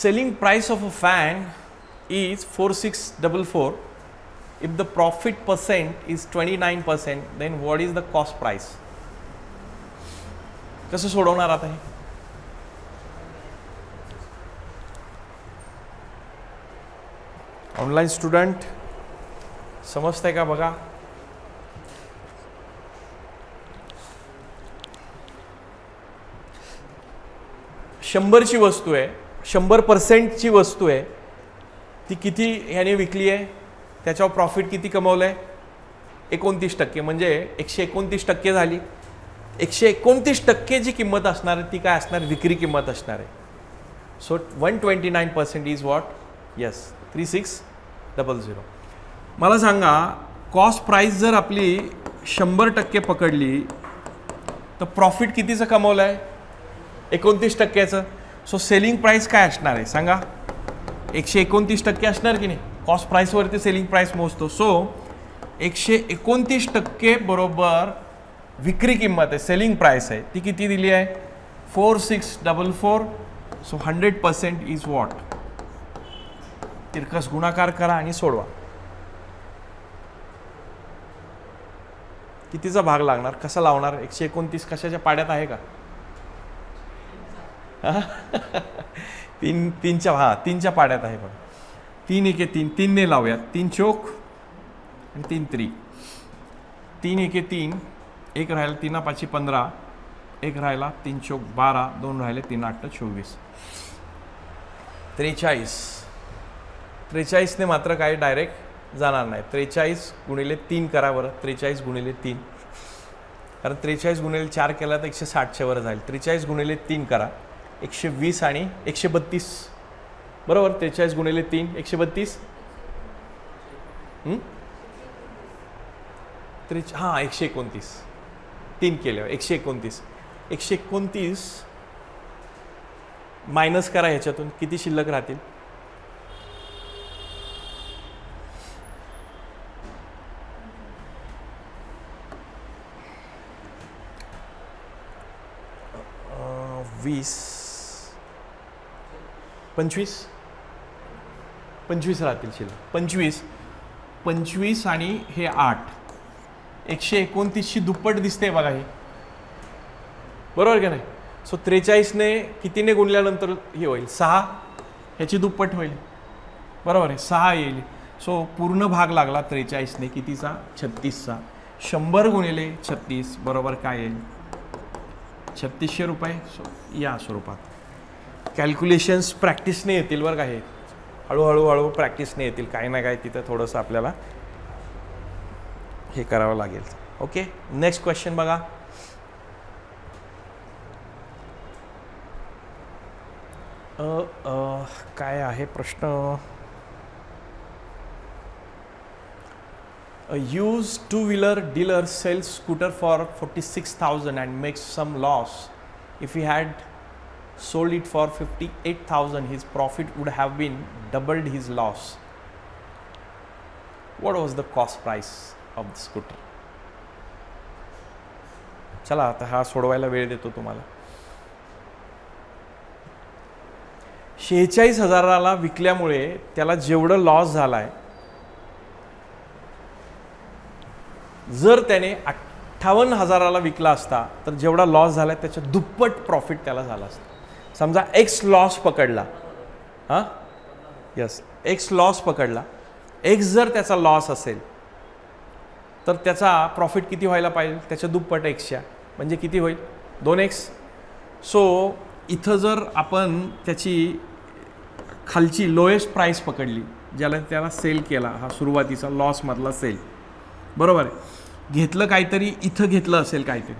S1: Selling price of a fan is 4644. If the profit percent is 29%, then what is the cost price? कसं सोडवणार आता हे? ऑनलाईन स्टुडंट समजतंय का बघा? शंभरची वस्तू आहे, 100%ची वस्तू आहे, ती किती ह्याने विकली आहे, त्याच्यावर प्रॉफिट किती कमवलं आहे? 29%. म्हणजे 129% झाली. 129% जी किंमत असणार आहे ती काय असणार? विक्री किंमत असणार आहे. So 129% is what? येस, 3600. मला सांगा, कॉस्ट प्राइस जर आपली 100% पकडली तर प्रॉफिट कितीचं कमवलं आहे? 29%चं. सो सेलिंग प्राइस काय असणार आहे सांगा? 129% असणार की नाही? कॉस्ट प्राइसवरती सेलिंग प्राइस मोजतो. सो 129% बरोबर विक्री किंमत आहे, सेलिंग प्राइस आहे, ती किती दिली आहे? 4644. So 100% is what? तिरकस गुणाकार करा आणि सोडवा. कितीचा भाग लागणार? कसा लावणार? 129 कशाच्या पाड्यात आहे का? तीनच्या पाड्यात आहे बघा. 3 एके 3. 3 ने लावूयात. 3 चोक आणि 3 त्रिक. 3 एके 3. 1 राहिला, 3 5 15. 1 राहिला, 3 चोक 12. 2 राहिले, 3 8 24. 43. 43 ने मात्र काय डायरेक्ट जाणार नाही. 43 गुणिले 3 करा बरं. 43 गुणिले 3. कारण 43 गुणिले 4 केला तर 160च्या वर जाईल. 43 गुणिले 3 करा. 120 आणि 132 बरोबर. 43 गुणिले 3 132. हां 129. 3 केले 129. 129 मायनस करा ह्याच्यातून. किती शिल्लक राहतील? वीस 25 राहतील शिल्लक. 25 आणि हे 8. 129ची दुप्पट दिसते बघा ही, बरोबर की नाही? सो 43 ने कितीने गुणल्यानंतर हे होईल? 6. ह्याची दुप्पट होईल, बरोबर आहे? 6 येईल. सो पूर्ण भाग लागला 43 ने कितीचा? 36चा. 100 गुणिले 36 बरोबर काय येईल? 3600 रुपये. सो या स्वरूपात कॅल्क्युलेशन्स प्रॅक्टिसने येतील बरं का, हे हळूहळू प्रॅक्टिसने येतील, काही ना काही तिथं थोडंसं आपल्याला हे करावं लागेल. ओके, नेक्स्ट क्वेश्चन बघा. काय आहे प्रश्न. A used two-wheeler dealer sells scooter for 46,000 and makes some loss. If he had sold it for 58,000, his profit would have been doubled his loss. What was the cost price of the scooter? चला आता हा सोडवायला वेळ देतो तुम्हाला. 46,000ला विकल्यामुळे त्याला जेवढं loss झालाय, जर त्याने 58,000ला विकला असता तर जेवढा लॉस झालाय त्याच्या दुप्पट प्रॉफिट त्याला झाला असता. समजा एक्स लॉस पकडला, हां यस, एक्स लॉस पकडला, एक्स जर त्याचा लॉस असेल तर त्याचा प्रॉफिट किती व्हायला पाहिजे, त्याच्या दुप्पट एक्सच्या, म्हणजे किती होईल 2x. सो इथं जर आपण त्याची खालची लोएस्ट प्राईस पकडली, ज्याला त्याला सेल केला, हा सुरुवातीचा लॉसमधला सेल, बरोबर आहे, घेतलं काहीतरी, इथं घेतलं असेल काहीतरी,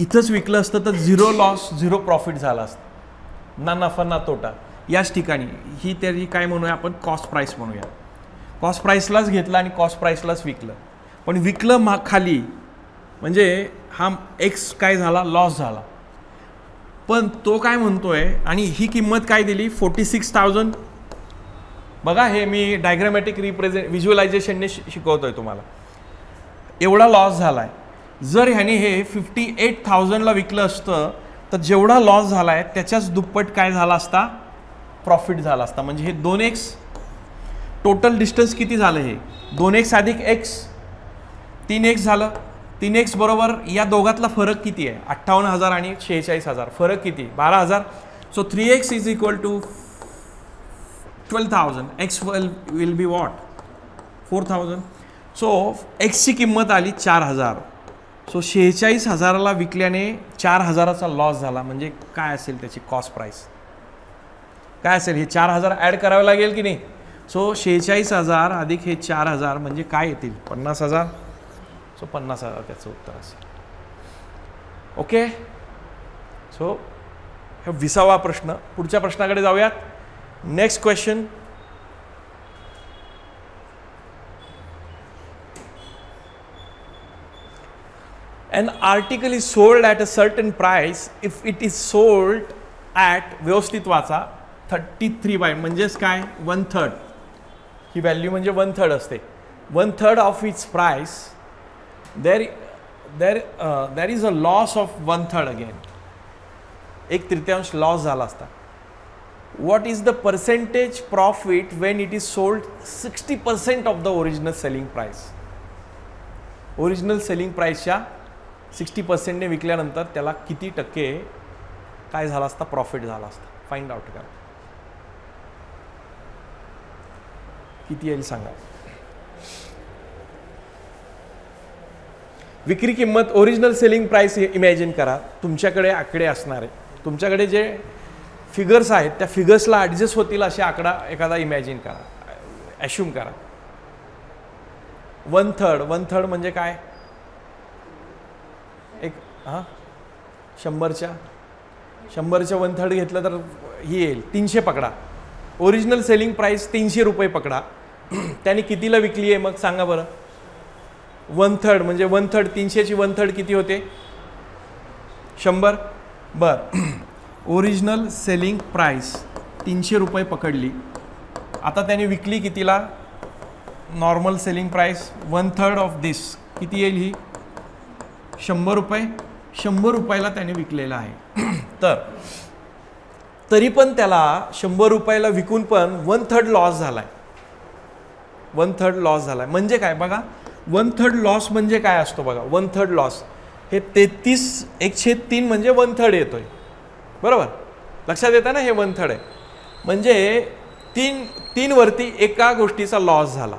S1: इथंच विकलं असतं तर 0 लॉस 0 प्रॉफिट झाला असतं, ना नफा ना तोटा. याच ठिकाणी ही त्याची काय म्हणूया आपण, कॉस्ट प्राईस म्हणूया. कॉस्ट प्राईसलाच घेतलं आणि कॉस्ट प्राईसलाच विकलं, पण विकलं खाली म्हणजे हा एक्स काय झाला, लॉस झाला. पण तो काय म्हणतोय, आणि ही किंमत काय दिली 46,000. बघा, हे मी डायग्रामॅटिक व्हिज्युअलायझेशनने शिकवतोय तुम्हाला. एवढा लॉस झालाय, जर ह्याने हे 58,000ला विकलं असतं तर जेवढा लॉस झालाय त्याच्याच दुप्पट काय झाला असता, प्रॉफिट झाला असता. म्हणजे हे 2x, टोटल डिस्टन्स किती झालं, हे 2x अधिक x 3x झालं. 3x बरोबर या दोघातला फरक किती आहे, 58,000 आणि 46,000, फरक किती, 12,000. So 3x is equal to 12,000. x will be what, 4,000. So एक्सची किंमत आली 4,000. सो 46,000ला विकल्याने 4,000चा लॉस झाला. म्हणजे काय असेल त्याची कॉस्ट प्राईस, काय असेल, हे 4,000 ॲड करावे लागेल की नाही. सो 46,000 अधिक हे 4,000 म्हणजे काय येतील, 50,000. सो 50,000 त्याचं उत्तर असेल. ओके, सो हा 20वा प्रश्न. पुढच्या प्रश्नाकडे जाऊयात. Next question. An article is sold at a certain price if it is sold at, व्यवस्थित वाचा, 33 म्हणजेच काय, 1/3. ही व्हॅल्यू म्हणजे 1/3 असते. 1/3 of its price, there is a loss of 1/3 again. 1/3 loss झाला असता. What is the percentage profit when it is sold 60% of the original selling price? Original selling प्राइसच्या 60% ने विकल्यानंतर त्याला किती टक्के काय झाला असता, प्रॉफिट झाला असता. फाइंड आउट करा, किती येईल सांगा. विक्री किंमत, ओरिजिनल सेलिंग प्राइस इमॅजिन करा. तुमच्याकडे आकडे असणार आहे, तुमच्याकडे जे फिगर्स आहेत त्या फिगर्सला ॲडजस्ट होतील असे आकडा एखादा इमॅजिन करा, ॲश्यूम करा. 1/3 म्हणजे काय, एक 100च्या 1/3 घेतलं तर ही येईल 300 पकडा. ओरिजिनल सेलिंग प्राइस 300 रुपये पकडा. त्याने कितीला विकली आहे मग सांगा बरं. 1/3 म्हणजे 1/3, 300ची 1/3 किती होते, 100. बरं, ओरिजिनल सेलिंग प्राइस 300 रुपये पकडली. आता त्याने विकली कितीला, नॉर्मल सेलिंग प्राइस 1/3 ऑफ दिस किती येईल, ही 100 रुपये. 100 रुपयाला त्याने विकलेला आहे. तरी पण त्याला 100 रुपयाला विकून पण 1/3 लॉस झालाय. 1/3 लॉस झालाय म्हणजे काय बघा. 1/3 लॉस म्हणजे काय असतो बघा. 1/3 लॉस हे 33/1/3 म्हणजे 1/3 येतोय, बरोबर. लक्षात येतं ना, हे 1/3 आहे. म्हणजे 3 वरती एका गोष्टीचा लॉस झाला.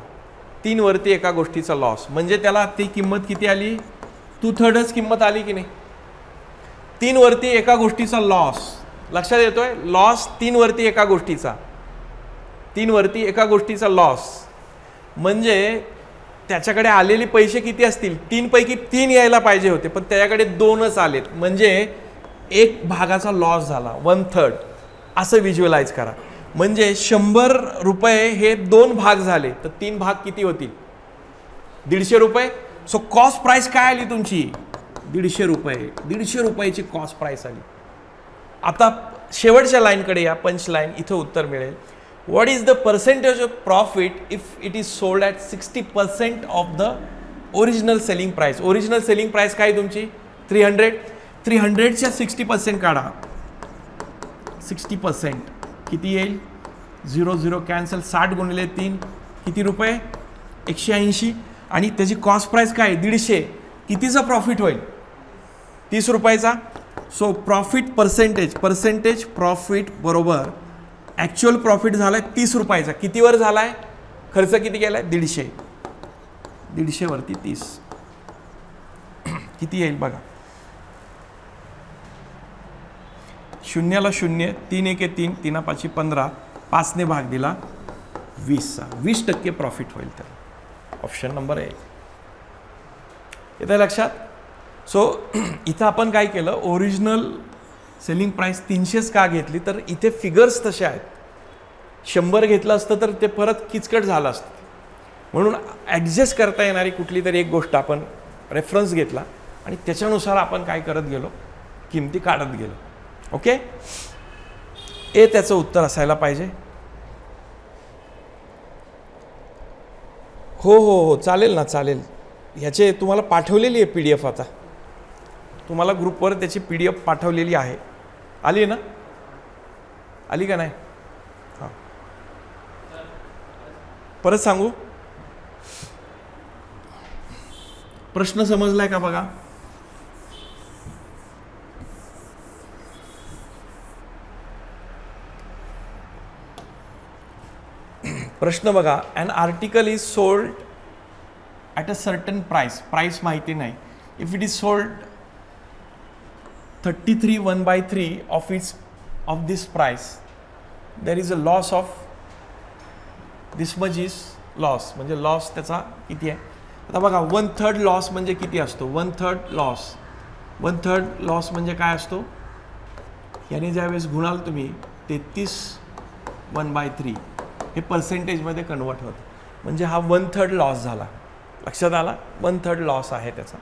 S1: 3 वरती एका गोष्टीचा लॉस म्हणजे त्याला ती किंमत किती आली, 2/3 किंमत आली की नाही. 3 वरती एका गोष्टीचा लॉस लक्षात येतोय? लॉस 3 वरती एका गोष्टीचा, 3 वरती एका गोष्टीचा लॉस, म्हणजे त्याच्याकडे आलेले पैसे किती असतील? 3 पैकी 3 यायला पाहिजे होते, पण त्याच्याकडे 2च आलेत, म्हणजे 1 भागाचा लॉस झाला, 1/3. असं व्हिज्युअलाइज करा. म्हणजे 100 रुपये हे 2 भाग झाले, तर 3 भाग किती होतील? 150 रुपये. सो कॉस्ट प्राइस काय आली तुमची? 150 रुपये. 150 रुपयाची कॉस्ट प्राइस आली. आता शेवटच्या लाईनकडे या, पंच लाईन, इथं उत्तर मिळेल. What is the percentage of profit if it is sold at 60% of the original selling price? Original selling price काय तुमची? 300. 300च्या 60% काढा. 60% किती येईल? 0 0 कॅन्सल. 60 गुणिले 3 किती रुपये? 180. आणि त्याची कॉस्ट प्राइस काय? 150. कितीचा प्रॉफिट होईल? 30 रुपयाचा. सो प्रॉफिट पर्सेंटेज प्रॉफिट बरोबर ॲक्च्युअल प्रॉफिट झालाय 30 रुपयाचा. कितीवर झालाय? खर्च किती केलाय? 150. 150 वरती 30 किती येईल बघा? 0 ला 0, 3 1 3, 3 5 15, 5 ने भाग दिला 20चा. 20% प्रॉफिट होईल. तर ऑप्शन नंबर 1 येतं लक्षात. सो इथं आपण काय केलं? ओरिजिनल सेलिंग प्राइस 300च का घेतली? तर इथे फिगर्स तसे आहेत. 100 घेतलं असतं तर ते परत किचकट झालं असतं, म्हणून ॲडजस्ट करता येणारी कुठली तरी एक गोष्ट आपण रेफरन्स घेतला आणि त्याच्यानुसार आपण काय करत गेलो? किमती काढत गेलो. ओके, ए त्याचं उत्तर असायला पाहिजे. हो हो हो, चालेल ना, चालेल. ह्याचे तुम्हाला पाठवलेली आहे PDF. आता तुम्हाला ग्रुपवर त्याची PDF पाठवलेली आहे. आली ना? आली का नाही? हां, परत सांगू? प्रश्न समजलाय का बघा? प्रश्न बघा. An article is sold at a certain price माहिती नाही. If it is sold 33 1/3 of this price, there is a loss of this much is loss. म्हणजे लॉस त्याचा किती आहे? आता बघा, 1/3 लॉस म्हणजे किती असतो? 1/3 लॉस म्हणजे काय असतो? याने ज्यावेळेस गुणाल तुम्ही 33 1/3 हे पर्सेंटेजमध्ये कन्वर्ट होतं, म्हणजे हा 1/3 लॉस झाला. लक्षात आला? 1/3 लॉस आहे त्याचा.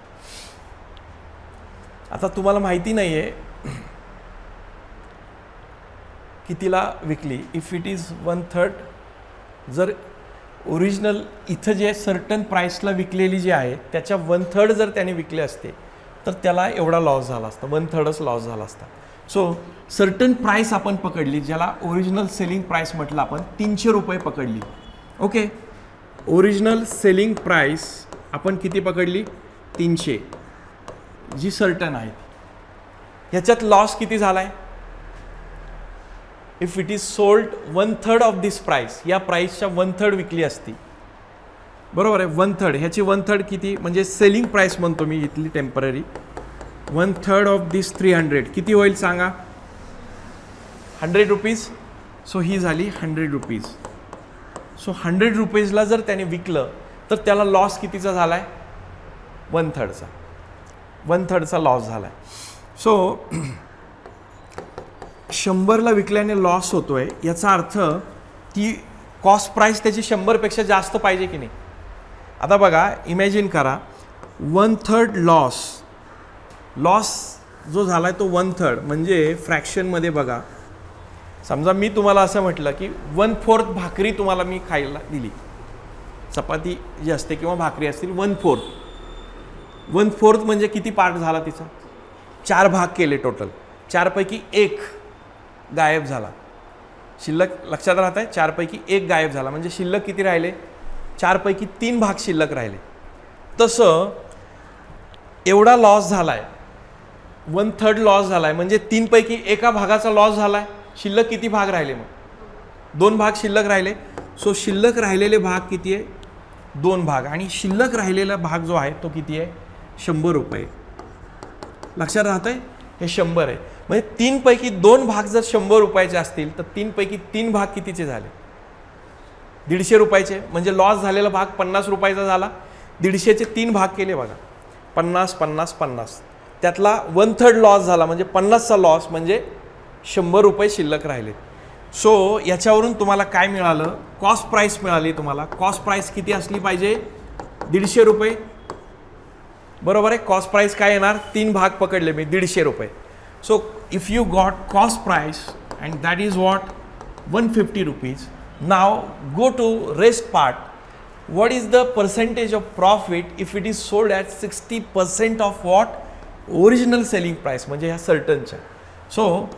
S1: आता तुम्हाला माहिती नाही आहे कितीला विकली. इफ इट इज 1/3, जर ओरिजिनल इथं जे सर्टन प्राइसला विकलेली जी आहे त्याच्या 1/3 जर त्याने विकले असते तर त्याला एवढा लॉस झाला असता, 1/3च लॉस झाला असता. सो सर्टन प्राइस आपण पकडली, ज्याला ओरिजिनल सेलिंग प्राइस म्हटलं आपण, 300 रुपये पकडली. ओके, ओरिजिनल सेलिंग प्राइस आपण किती पकडली? 300, जी सर्टन आहे. ह्याच्यात लॉस किती झालाय? If it is sold 1/3 of this price, या प्राइसच्या 1/3 विकली असती, बरोबर आहे? 1/3, ह्याची 1/3 किती? म्हणजे सेलिंग प्राइस म्हणतो मी इथली टेम्पररी. 1/3 ऑफ दिस 300 किती होईल सांगा? 100 रुपीज. सो ही झाली 100 रुपीज. सो 100 रुपीजला जर त्याने विकलं तर त्याला लॉस कितीचा झाला आहे? 1/3चा. 1/3चा लॉस झाला आहे. सो 100ला विकल्याने लॉस होतोय, याचा अर्थ ती कॉस्ट प्राइस त्याची 100पेक्षा जास्त पाहिजे की नाही? आता बघा, इमॅजिन करा, 1/3 लॉस जो झाला आहे तो 1/3, म्हणजे फ्रॅक्शनमध्ये बघा. समजा मी तुम्हाला असं म्हटलं की 1/4 भाकरी तुम्हाला मी खायला दिली, चपाती जी असते किंवा भाकरी असतील, 1/4 म्हणजे किती पार्ट झाला तिचा? 4 भाग केले टोटल. 4 पैकी 1 गायब झाला. शिल्लक लक्षात राहत आहे? 4 पैकी 1 गायब झाला, म्हणजे शिल्लक किती राहिले? 4 पैकी 3 भाग शिल्लक राहिले. तसं एवढा लॉस झालाय, 1/3 लॉस झालाय, म्हणजे 3 पैकी 1 भागाचा लॉस झालाय. शिल्लक किती भाग राहिले? मग 2 भाग शिल्लक राहिले. सो शिल्लक राहिलेले भाग किती आहे? 2 भाग. आणि शिल्लक राहिलेला भाग जो आहे तो किती आहे? 100 रुपये. लक्षात राहत आहे? हे 100 आहे. म्हणजे 3 पैकी 2 भाग जर 100 रुपयाचे असतील तर 3 पैकी 3 भाग कितीचे झाले? 150 रुपयाचे. म्हणजे लॉस झालेला भाग 50 रुपयाचा झाला. 150चे 3 भाग केले बघा, 50 50 50, त्यातला 1/3 लॉस झाला, म्हणजे 50चा लॉस, म्हणजे 100 रुपये शिल्लक राहिलेत. सो याच्यावरून तुम्हाला काय मिळालं? कॉस्ट प्राईस मिळाली तुम्हाला. कॉस्ट प्राईस किती असली पाहिजे? 150 रुपये. बरोबर आहे. कॉस्ट प्राईस काय येणार? 3 भाग पकडले मी, 150 रुपये. So if you got cost price and that is what 150 rupees. Now go to rest part. what is the percentage of profit if it is sold at 60% of what? Original selling price, म्हणजे ह्या सर्टनच्या. So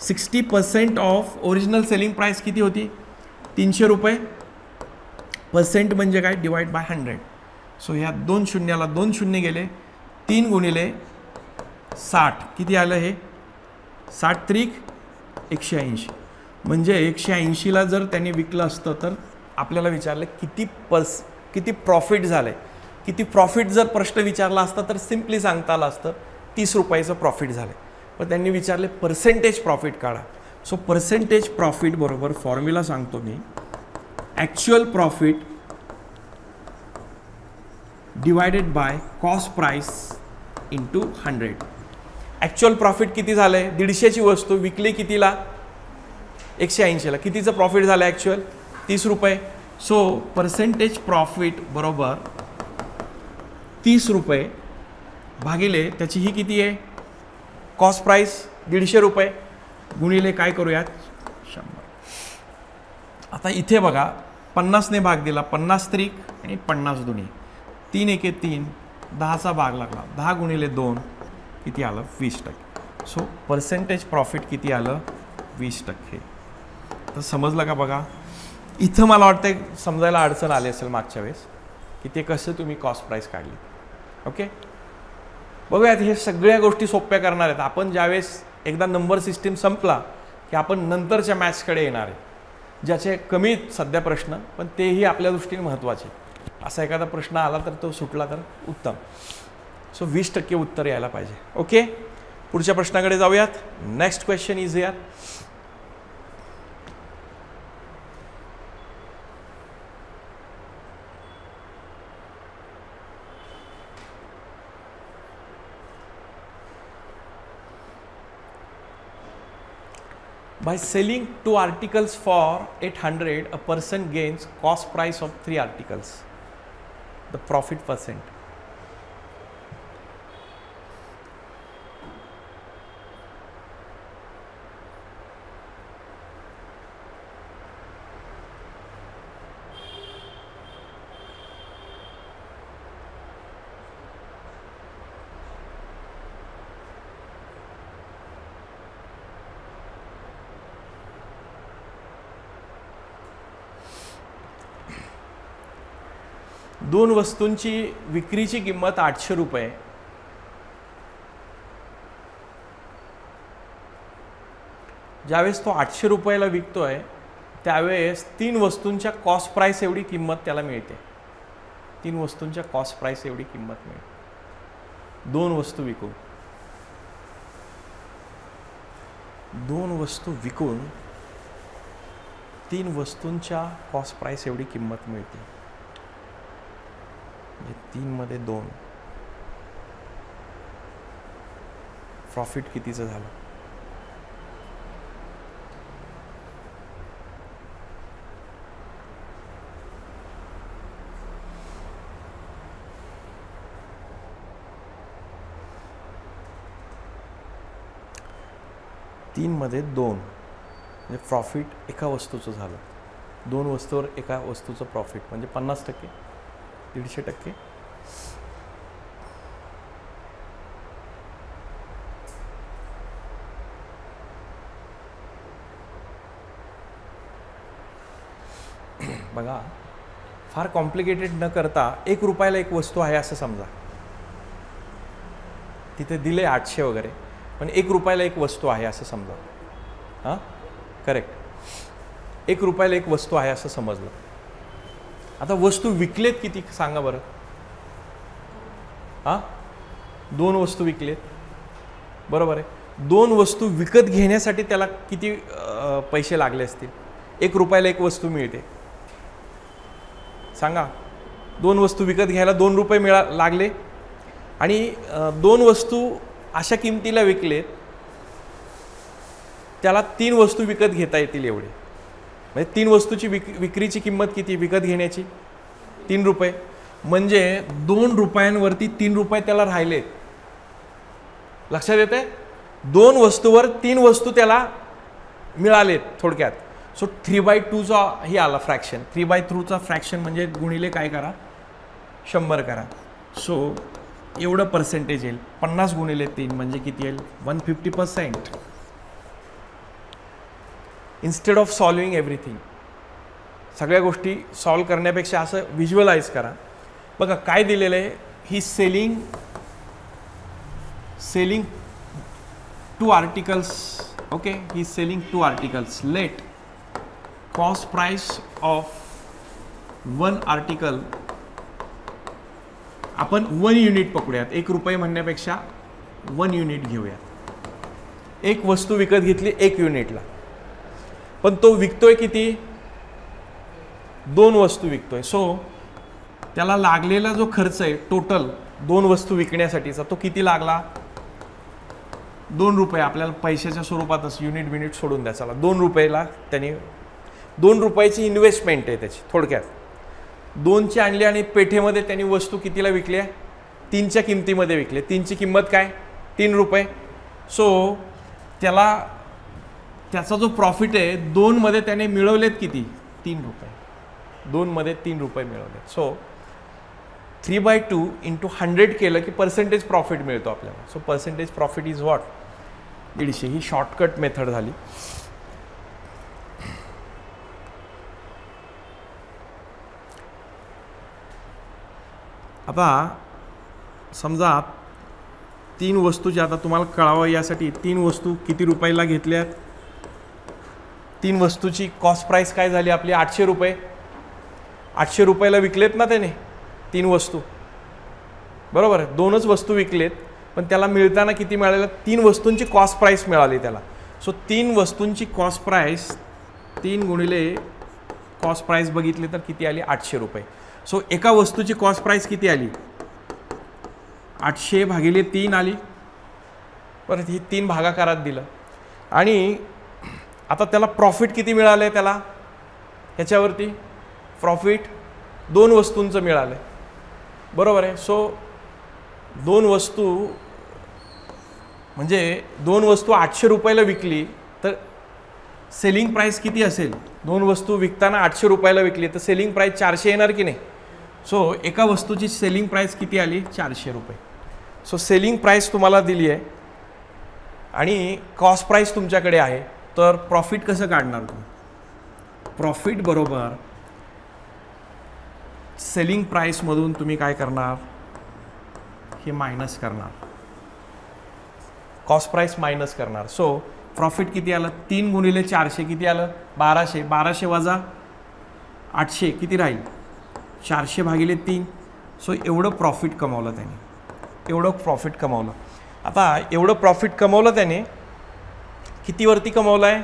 S1: 60% of original selling price किती होती? 300 रुपये. Percent म्हणजे काय? Divide by 100. So ह्या 2 शून्याला 2 शून्य गेले. 3 गुणिले 60 किती आलं? हे 60 त्रिक 180. म्हणजे 180ला जर त्यांनी विकलं असतं तर आपल्याला विचारलं किती प्रॉफिट झालंय. किती प्रॉफिट जर प्रश्न विचारला असता तर सिम्पली सांगता आलं असतं 30 रुपयाचं प्रॉफिट झालं. पण त्यांनी विचारले पर्सेंटेज प्रॉफिट काढा. सो पर्सेंटेज प्रॉफिट बरोबर फॉर्म्युला सांगतो मी. Actual profit divided by cost price into 100. Actual profit किती झालंय? 150ची वस्तू विकली कितीला? 180ला. कितीचं प्रॉफिट झालं ॲक्च्युअल? 30 रुपये. सो पर्सेंटेज प्रॉफिट बरोबर 30 रुपये भागिले त्याची ही किती आहे? कॉस्ट प्राइस 150 रुपये गुणिले काय करूयात? 100. आता इथे बघा 50ने भाग दिला, 50 त्रिक आणि 50 दुनी, 3 एके 3, 10चा भाग लागला, 10 गुणिले 2 किती आलं? 20%. सो पर्सेंटेज प्रॉफिट किती आलं? 20%. तर समजलं का? बघा इथं मला वाटतं समजायला अडचण आली असेल मागच्या वेळेस की ते कसं तुम्ही कॉस्ट प्राइस काढली. ओके, बघूयात. हे सगळ्या गोष्टी सोप्या करणार आहेत आपण ज्यावेळेस एकदा नंबर सिस्टीम संपला की आपण नंतरच्या मॅथ्सकडे येणार आहे, ज्याचे कमी सध्या प्रश्न पण तेही आपल्या दृष्टीने महत्त्वाचे. असा एखादा प्रश्न आला तर तो सुटला तर उत्तम. सो 20% उत्तर यायला पाहिजे. ओके, पुढच्या प्रश्नाकडे जाऊयात. Next question is here. By selling 2 articles for 800, a person gains cost price of 3 articles. The profit percent. दोन वस्तूंची विक्रीची किंमत 800 रुपये. ज्यावेळेस तो 800 रुपयाला विकतोय त्यावेळेस 3 वस्तूंच्या कॉस्ट प्राइस एवढी किंमत त्याला मिळते. 3 वस्तूंच्या कॉस्ट प्राइस एवढी किंमत मिळते. 2 वस्तू विकून 3 वस्तूंच्या कॉस्ट प्राइस एवढी किंमत मिळते. 3 मध्ये 2 प्रॉफिट कितीचं झालं? तीन मध्ये 2 म्हणजे प्रॉफिट एका वस्तूचं झालं. 2 वस्तूवर एका वस्तूचं प्रॉफिट म्हणजे 50%, 150%. बघा, फार कॉम्प्लिकेटेड न करता 1 रुपयाला एक वस्तू आहे असं समजा. तिथे दिले 800 वगैरे, पण 1 रुपयाला एक वस्तू आहे असं समजा. हां, करेक्ट. 1 रुपयाला एक वस्तू आहे असं समजलं. आता वस्तू विकलेत किती सांगा बरं? हां, 2 वस्तू विकलेत, बरोबर आहे. दोन वस्तू विकत घेण्यासाठी त्याला किती पैसे लागले असतील? 1 रुपयाला एक वस्तू मिळते, सांगा. 2 वस्तू विकत घ्यायला 2 रुपये लागले आणि 2 वस्तू अशा किमतीला विकलेत त्याला 3 वस्तू विकत घेता येतील एवढे. म्हणजे 3 वस्तूची विक्रीची किंमत किती विकत घेण्याची? 3 रुपये. म्हणजे 2 रुपयांवरती 3 रुपये त्याला राहिलेत. लक्षात येते? 2 वस्तूवर 3 वस्तू त्याला मिळालेत थोडक्यात. सो 3/2चा हे आला फ्रॅक्शन. 3/2चा फ्रॅक्शन म्हणजे गुणिले काय करा? 100 करा. सो एवढं पर्सेंटेज येईल. 50 गुणिले 3 म्हणजे किती येईल? 150%. इन्स्टेड ऑफ सॉल्विंग एव्हरीथिंग, सगळ्या गोष्टी सॉल्व करण्यापेक्षा असं व्हिज्युअलाइज करा. बघा काय दिलेलं आहे. ही सेलिंग 2 आर्टिकल्स. ओके, ही selling 2 articles. Let cost price of 1 article आपण 1 युनिट पकडूयात. 1 रुपये म्हणण्यापेक्षा 1 युनिट घेऊयात. एक वस्तू विकत घेतली 1 युनिटला, पण तो विकतोय किती? 2 वस्तू विकतोय. सो त्याला लागलेला जो खर्च आहे टोटल 2 वस्तू विकण्यासाठीचा तो किती लागला? 2 रुपये. आपल्याला पैशाच्या स्वरूपातच युनिट सोडून द्या. चला 2 रुपयाला त्याने 2 रुपयाची इन्व्हेस्टमेंट आहे त्याची. थोडक्यात 2ची आणली आणि पेठेमध्ये त्यांनी वस्तू कितीला विकल्या? 3च्या किमतीमध्ये विकले. 3ची किंमत काय? 3 रुपये. सो त्याचा जो प्रॉफिट आहे 2 मध्ये त्याने मिळवलेत किती? 3 रुपये. 2 मध्ये 3 रुपये मिळवलेत. सो 3/2 इंटू 100 केलं की पर्सेंटेज प्रॉफिट मिळतो आपल्याला. So percentage profit is what? 150. He shortcut method झाली. आता समजा 3 वस्तूची, आता तुम्हाला कळावं यासाठी 3 वस्तू किती रुपयाला घेतल्यात? 3 वस्तूची कॉस्ट प्राइस काय झाली आपली? 800 रुपये. 800 रुपयाला विकलेत ना त्याने 3 वस्तू, बरोबर आहे. 2च वस्तू विकलेत, पण त्याला मिळताना किती मिळालेलं? 3 वस्तूंची कॉस्ट प्राइस मिळाली त्याला. सो 3 वस्तूंची कॉस्ट प्राइस 3 गुणिले कॉस्ट प्राइस बघितली तर किती आली? 800 रुपये. सो एका वस्तूची कॉस्ट प्राइस किती आली? 800 भागिले 3 आली. परत ही 3 भागाकारात दिलं. आणि आता त्याला प्रॉफिट किती मिळालं आहे? त्याला ह्याच्यावरती प्रॉफिट 2 वस्तूंचं मिळालं आहे, बरोबर आहे. सो 2 वस्तू म्हणजे 2 वस्तू 800 रुपयाला विकली तर सेलिंग प्राइस किती असेल? 2 वस्तू विकताना 800 रुपयाला विकली तर सेलिंग प्राइस 400 येणार की नाही? सो एका वस्तूची सेलिंग प्राइस किती आली? 400 रुपये. सो सेलिंग प्राइस तुम्हाला दिली आहे आणि कॉस्ट प्राइस तुमच्याकडे आहे, तर प्रॉफिट कसं काढणार तुम्ही? प्रॉफिट बरोबर सेलिंग प्राइसमधून तुम्ही काय करणार? हे मायनस करणार, कॉस्ट प्राइस मायनस करणार. सो प्रॉफिट किती आलं? 3 गुणिले 400 किती आलं? 1200. 1200 वजा 800 किती राहील? 400 भागिले 3. सो एवढं प्रॉफिट कमावलं त्याने. एवढं प्रॉफिट कमावलं. आता एवढं प्रॉफिट कमावलं त्याने कितीवरती कमावलं आहे?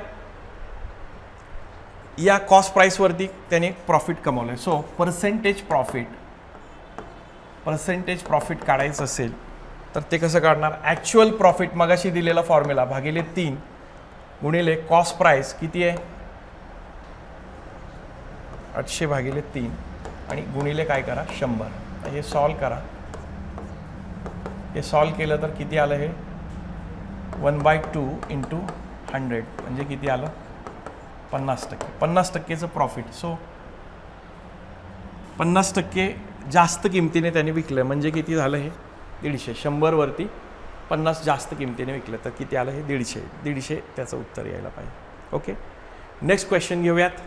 S1: या कॉस्ट प्राइसवरती त्याने प्रॉफिट कमावलं आहे. सो पर्सेंटेज प्रॉफिट काढायचं असेल तर ते कसं काढणार? ॲक्च्युअल प्रॉफिट मगाशी दिलेला फॉर्म्युला भागिले 3 गुणिले कॉस्ट प्राइस किती आहे? 800 भागिले 3 आणि गुणिले काय करा? 100. हे सॉल्व करा. हे सॉल्व केलं तर किती आलं? हे 1/2 इंटू 100 म्हणजे किती आलं? 50%. 50%चं प्रॉफिट. सो 50% जास्त किमतीने त्याने विकलं म्हणजे किती झालं? हे 150. 100 वरती 50 जास्त किमतीने विकलं तर किती आलं? हे 150. 150 त्याचं उत्तर यायला पाहिजे. ओके, नेक्स्ट क्वेश्चन घेऊयात.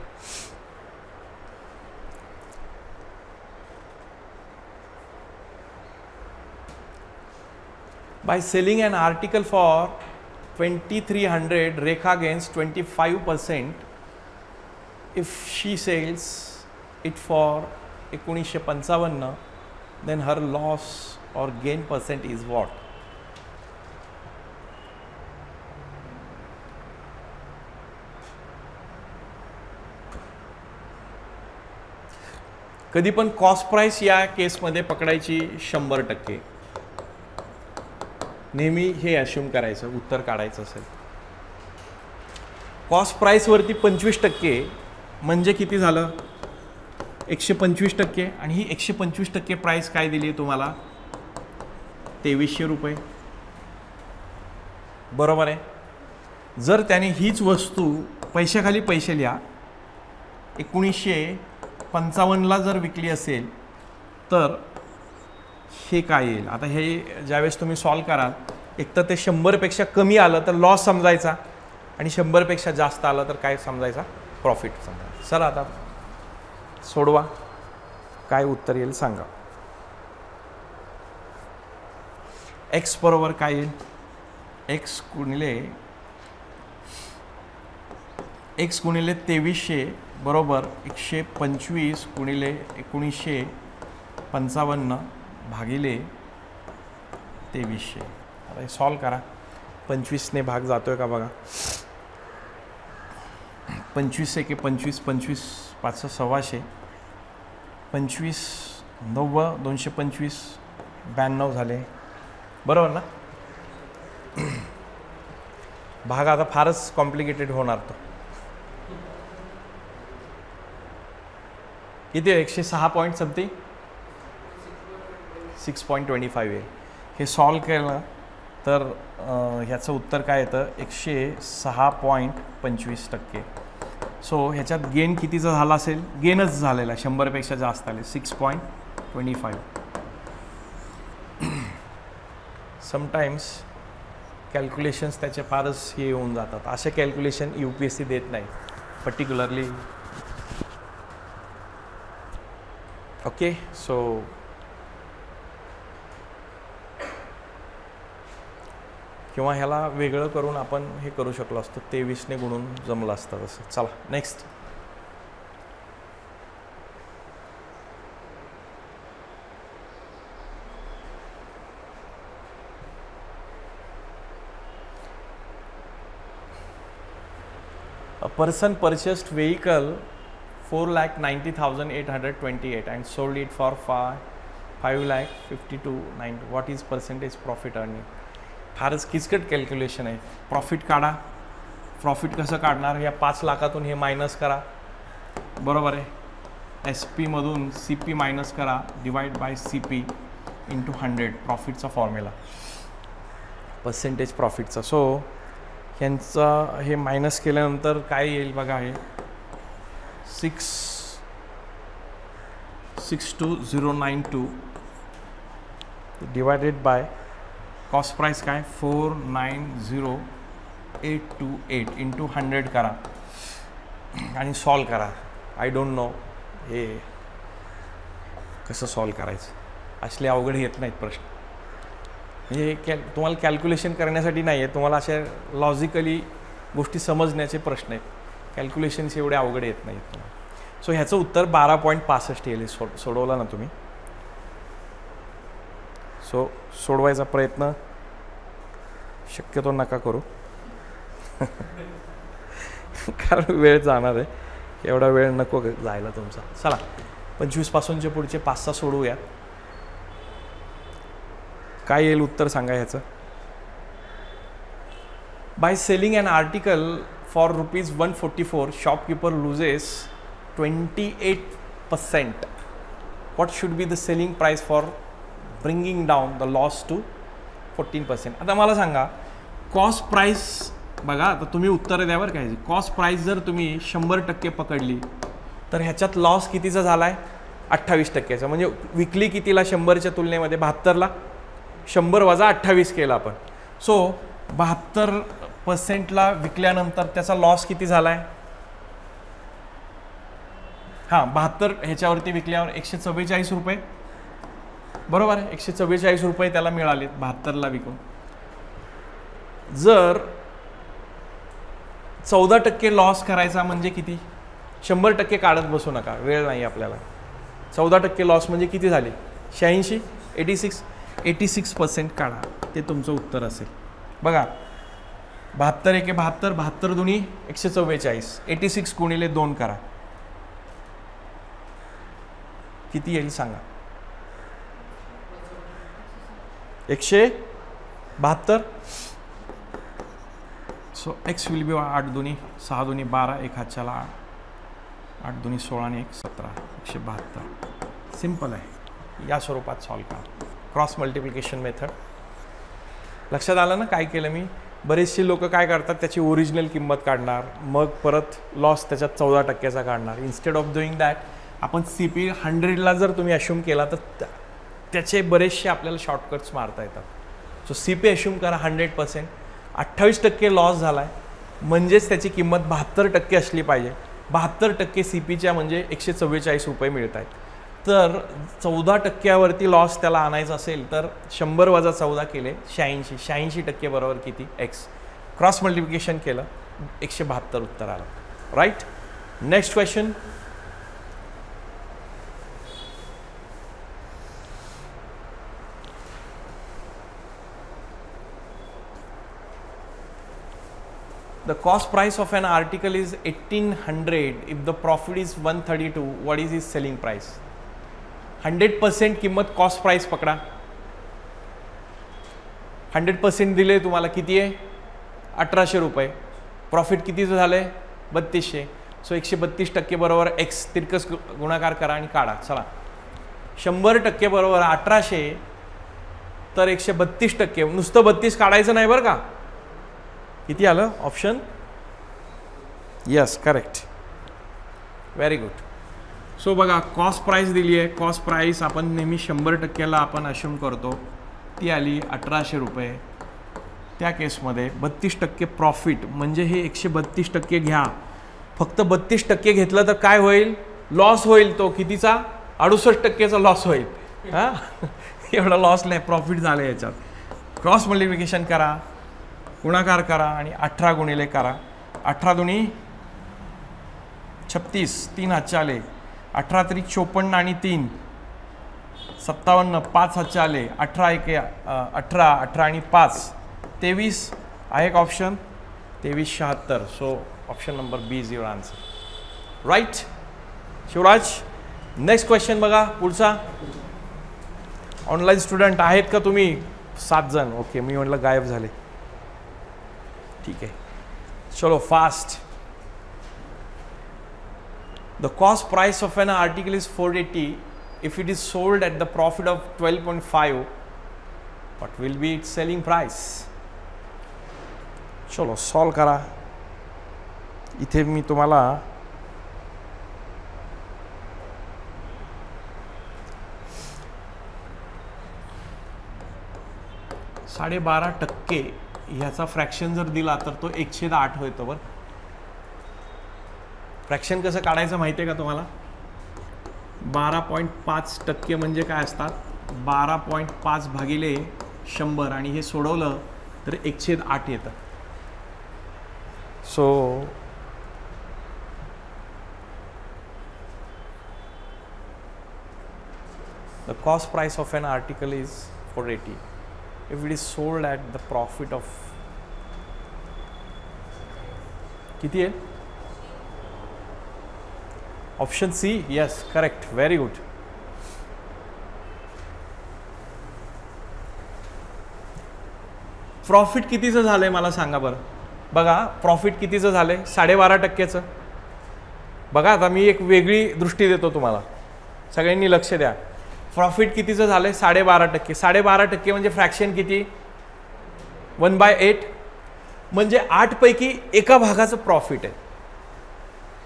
S1: By selling an article for 2300, Rekha gains 25%. If she sells it for 1955, then her loss or gain percent is what? कधी पण कॉस्ट प्राइस या केसमध्ये पकडायची 100%. नेहमी हे अश्युम करायचं उत्तर काढायचं असेल. कॉस्ट प्राइसवरती 25% म्हणजे किती झालं? 125%. आणि ही 125% प्राइस काय दिली तुम्हाला? 2300 रुपये. बरोबर आहे. जर त्याने हीच वस्तू पैशाखाली पैसे लिहा 1955ला जर विकली असेल तर हे काय येईल? आता हे ज्यावेळेस तुम्ही सॉल्व कराल, एक तर ते 100पेक्षा कमी आलं तर लॉस समजायचा, आणि 100पेक्षा जास्त आलं तर काय समजायचा? प्रॉफिट समजायचा. चला आता सोडवा, काय उत्तर येईल सांगा. एक्स बरोबर काय येईल? एक्स गुणिले 2300 बरोबर 125 गुणिले 1955 भागिले 2300. आता हे सॉल्व करा. 25ने भाग जातोय का बघा. 25 एके 25, 25 5 1600, 25 9 225 92 झाले. बरोबर ना? भाग आता फारच कॉम्प्लिकेटेड होणार. तो किती? 106 पॉईंट समथिंग 6.25 आहे. हे सॉल्व केलं तर ह्याचं उत्तर काय येतं? 106.25%. सो ह्याच्यात गेन कितीचा झाला असेल? गेनच झालेला 100पेक्षा जास्त आले 6.25. समटाईम्स कॅल्क्युलेशन्स त्याचे फारच हे येऊन जातात. असे कॅल्क्युलेशन UPSC देत नाही पर्टिक्युलरली. ओके. सो किंवा ह्याला वेगळं करून आपण हे करू शकलो असतो, 23ने गुणून जमलं असतं तसं. चला next. A person purchased vehicle 4,90,828 and sold it for 5,52,900. What is percentage profit earning? फारच किचकट कॅल्क्युलेशन आहे. प्रॉफिट काढा. प्रॉफिट कसं काढणार? या 5 लाखातून हे मायनस करा. बरोबर आहे. SP मधून CP मायनस करा, डिवाइड बाय CP इंटू 100 प्रॉफिटचा फॉर्म्युला, पर्सेंटेज प्रॉफिटचा. सो ह्यांचा हे मायनस केल्यानंतर काय येईल बघा. हे 62092 डिवायडेड बाय कॉस्ट प्राइस काय 490828 इंटू 100 करा आणि सॉल्व करा. आय डोंट नो हे कसं सॉल्व करायचं. असले अवघड येत नाहीत प्रश्न. म्हणजे तुम्हाला कॅल्क्युलेशन करण्यासाठी नाही आहे, तुम्हाला अशा लॉजिकली गोष्टी समजण्याचे प्रश्न आहेत. कॅल्क्युलेशन्स एवढे अवघड येत नाहीत तुम्हाला. सो ह्याचं उत्तर 12.65 येईल. सोडवला ना तुम्ही? सो सोडवायचा प्रयत्न शक्यतो नका करू कारण वेळ जाणार आहे. एवढा वेळ नको जायला तुमचा. चला 25 पासूनचे पुढचे 5-6 सोडवूया. काय येईल उत्तर सांगा ह्याचं. By selling an article for ₹144 shopkeeper loses 28%. What should be the selling price for bringing down the loss to 14%. आता मला सांगा कॉस्ट प्राइस बघा. आता तुम्ही उत्तर द्या बरं काय. कॉस्ट प्राइस जर तुम्ही 100% पकडली तर ह्याच्यात लॉस कितीचा झाला आहे? 28%चा. म्हणजे विकली कितीला? 100च्या तुलनेमध्ये 72ला. 100 वजा 28 केला आपण. सो 72%ला विकल्यानंतर त्याचा लॉस किती झाला आहे? हां 72 ह्याच्यावरती विकल्यावर 144 रुपये. बरोबर आहे. 144 रुपये त्याला मिळालेत 72ला विकून. जर 14% लॉस करायचा म्हणजे किती? 100% काढत बसू नका, वेळ नाही आपल्याला. 14% लॉस म्हणजे किती झाले? 86. 86% काढा, ते तुमचं उत्तर असेल. बघा 72 एके 72, 72 दुनी 144. 86 गुणिले 2 करा. किती येईल सांगा. 172. सो एक्स विल बी 8 दुनी 6 दुनी 12, 1 हातच्याला 8 दुनी 16 आणि 1 17, 172. सिंपल आहे. या स्वरूपात सॉल्व करा. Cross multiplication method. लक्षात आलं ना काय केलं मी. बरेचसे लोक काय करतात, त्याची ओरिजिनल किंमत काढणार, मग परत लॉस त्याच्यात 14% काढणार. इन्स्टेड ऑफ डुईंग दॅट आपण CP 100ला जर तुम्ही अश्यूम केला तर त्याचे बरेचसे आपल्याला शॉर्टकट्स मारता येतात. सो CP अश्यूम करा 100%. 28% लॉस झाला आहे, म्हणजेच त्याची किंमत 72% असली पाहिजे. 72% CPच्या म्हणजे 144 रुपये मिळत आहेत. तर 14% लॉस त्याला आणायचा असेल तर 100 वजा 14 केले 86. 86% बरोबर किती? एक्स. क्रॉस मल्टिप्लिकेशन केलं 172 उत्तर आलं. Right. Next question. The cost price of an article is 1800 if the profit is 132. What is his selling price? 100% किंमत कॉस्ट प्राइस पकडा. 100% दिले तुम्हाला किती आहे? 1800 रुपये. प्रॉफिट कितीचं झालंय? 3200. सो 132% बरोबर एक्स. तिरकस गुणाकार करा आणि काढा. चला. 100% बरोबर 1800 तर 132%. नुसतं 32 काढायचं नाही बरं का. किती आलं option? Yes, correct. Very good. So बघा कॉस्ट प्राइस दिली आहे. कॉस्ट प्राइस आपण नेहमी 100%ला आपण अश्यूम करतो. ती आली 1800 रुपये. त्या केसमध्ये 32% प्रॉफिट म्हणजे हे 132% घ्या. फक्त 32% घेतलं तर काय होईल? लॉस होईल. तो कितीचा? 68%चा लॉस होईल. हां, एवढा लॉस नाही, प्रॉफिट झालं याच्यात. क्रॉस मल्टिप्लिकेशन करा, गुणाकार करा आणि 18 गुणिले करा. 18 दुनी 36, 3 हातचे आले. 18 त्रिक 54 आणि 3 57, 5 हातचे आले. 18 1 18, 18 आणि 5 23 आहे का option? 2376. So option number B is your answer. Right Shivraj. Next question बघा पुढचा. ऑनलाईन स्टुडंट आहेत का तुम्ही? 7 जण. ओके, मी म्हटलं गायब झाले. ठीक आहे, चलो fast. The cost price of an article is 480 if it is sold at the profit of 12.5. What will be its selling price? चलो सॉल्व करा. इथे मी तुम्हाला (12.5%) ह्याचा फ्रॅक्शन जर दिला तर तो 1/8 होतो. बरं, फ्रॅक्शन कसं काढायचं माहिती आहे का तुम्हाला? 12.5% म्हणजे काय असतात? 12.5 भागिले 100 आणि हे सोडवलं तर 1/8 येतं. So the cost price of an article is 480 if it is sold at the profit of किती आहे? Option C. Yes, correct. Very good. Profit कितीचं झालंय मला सांगा बरं. बघा प्रॉफिट कितीचं झालंय? 12.5%चं. बघा आता मी एक वेगळी दृष्टी देतो तुम्हाला, सगळ्यांनी लक्ष द्या. प्रॉफिट कितीचं झालंय? 12.5%. 12.5% म्हणजे फ्रॅक्शन किती? 1/8 म्हणजे 8 पैकी एका भागाचं प्रॉफिट आहे.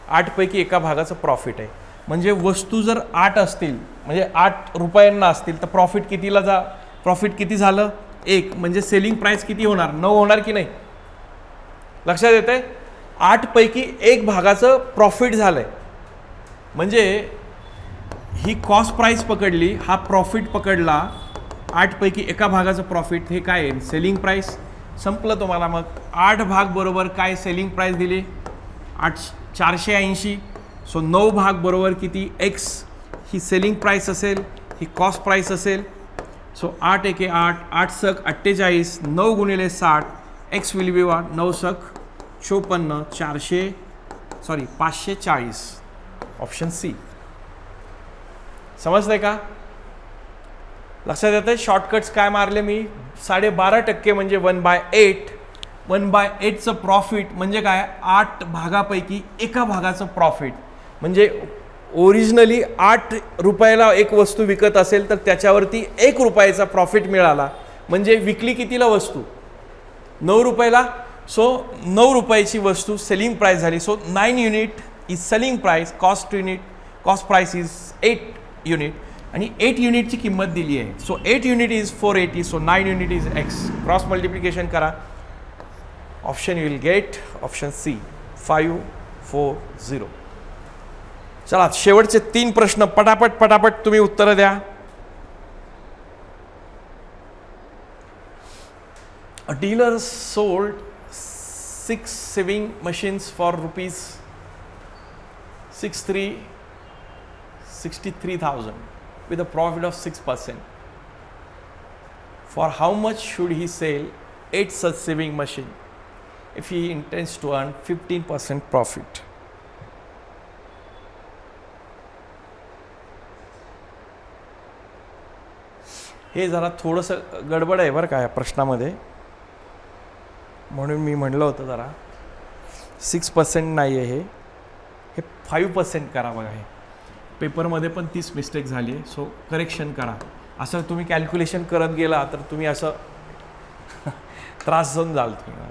S1: 8 पैकी एका भागाचं प्रॉफिट आहे. म्हणजे वस्तू जर 8 असतील म्हणजे 8 रुपयांना असतील तर प्रॉफिट कितीला प्रॉफिट किती झालं? 1. म्हणजे सेलिंग प्राइस किती होणार? 9 होणार की नाही? लक्षात येतंय? 8 पैकी 1 भागाचं प्रॉफिट झालंय. म्हणजे ही कॉस्ट प्राइस पकडली, हा प्रॉफिट पकडला, 8 पैकी एका भागाचं प्रॉफिट. हे काय आहे? Selling price. संपलं तुम्हाला. मग 8 भाग बरोबर काय सेलिंग प्राइस दिली? 480. सो 9 भाग बरोबर किती? एक्स. ही सेलिंग प्राइस असेल, ही कॉस्ट प्राइस असेल. सो 8 1 8, 8 सक 48, 9 गुणिले 60, एक्स विल बी 9 सक 54, 540. Option C. समजतंय का? लक्षात येतंय? शॉर्टकट्स काय मारले मी? 12.5% म्हणजे 1/8. 1/8चं प्रॉफिट म्हणजे काय? 8 भागापैकी एका भागाचं प्रॉफिट. म्हणजे ओरिजिनली 8 रुपयाला एक वस्तू विकत असेल तर त्याच्यावरती 1 रुपयाचा प्रॉफिट मिळाला. म्हणजे विकली कितीला वस्तू? 9 रुपयाला. सो 9 रुपयाची वस्तू सेलिंग प्राइस झाली. So 9 unit is selling price. Cost price is 8 unit आणि 8 युनिटची किंमत दिली आहे. So 8 unit is 480. So 9 unit is X. Cross multiplication करा. Option you will get option C 540. चला शेवटचे 3 प्रश्न पटापट तुम्ही उत्तरं द्या. A dealer sold 6 sewing machines for rupees 63,000 with a profit of 6%. For how much should he sell 8 such sewing machine if he intends to earn 15% profit? हे जरा थोडंसं गडबड आहे बरं का या प्रश्नामध्ये, म्हणून मी म्हणलं होतं जरा 6% नाही आहे, हे 5% करा. बघा हे पेपरमध्ये पण 30 मिस्टेक झाली आहे. सो करेक्शन करा. असं तुम्ही कॅल्क्युलेशन करत गेला तर तुम्ही असं त्रास जाऊन जाल. तुम्ही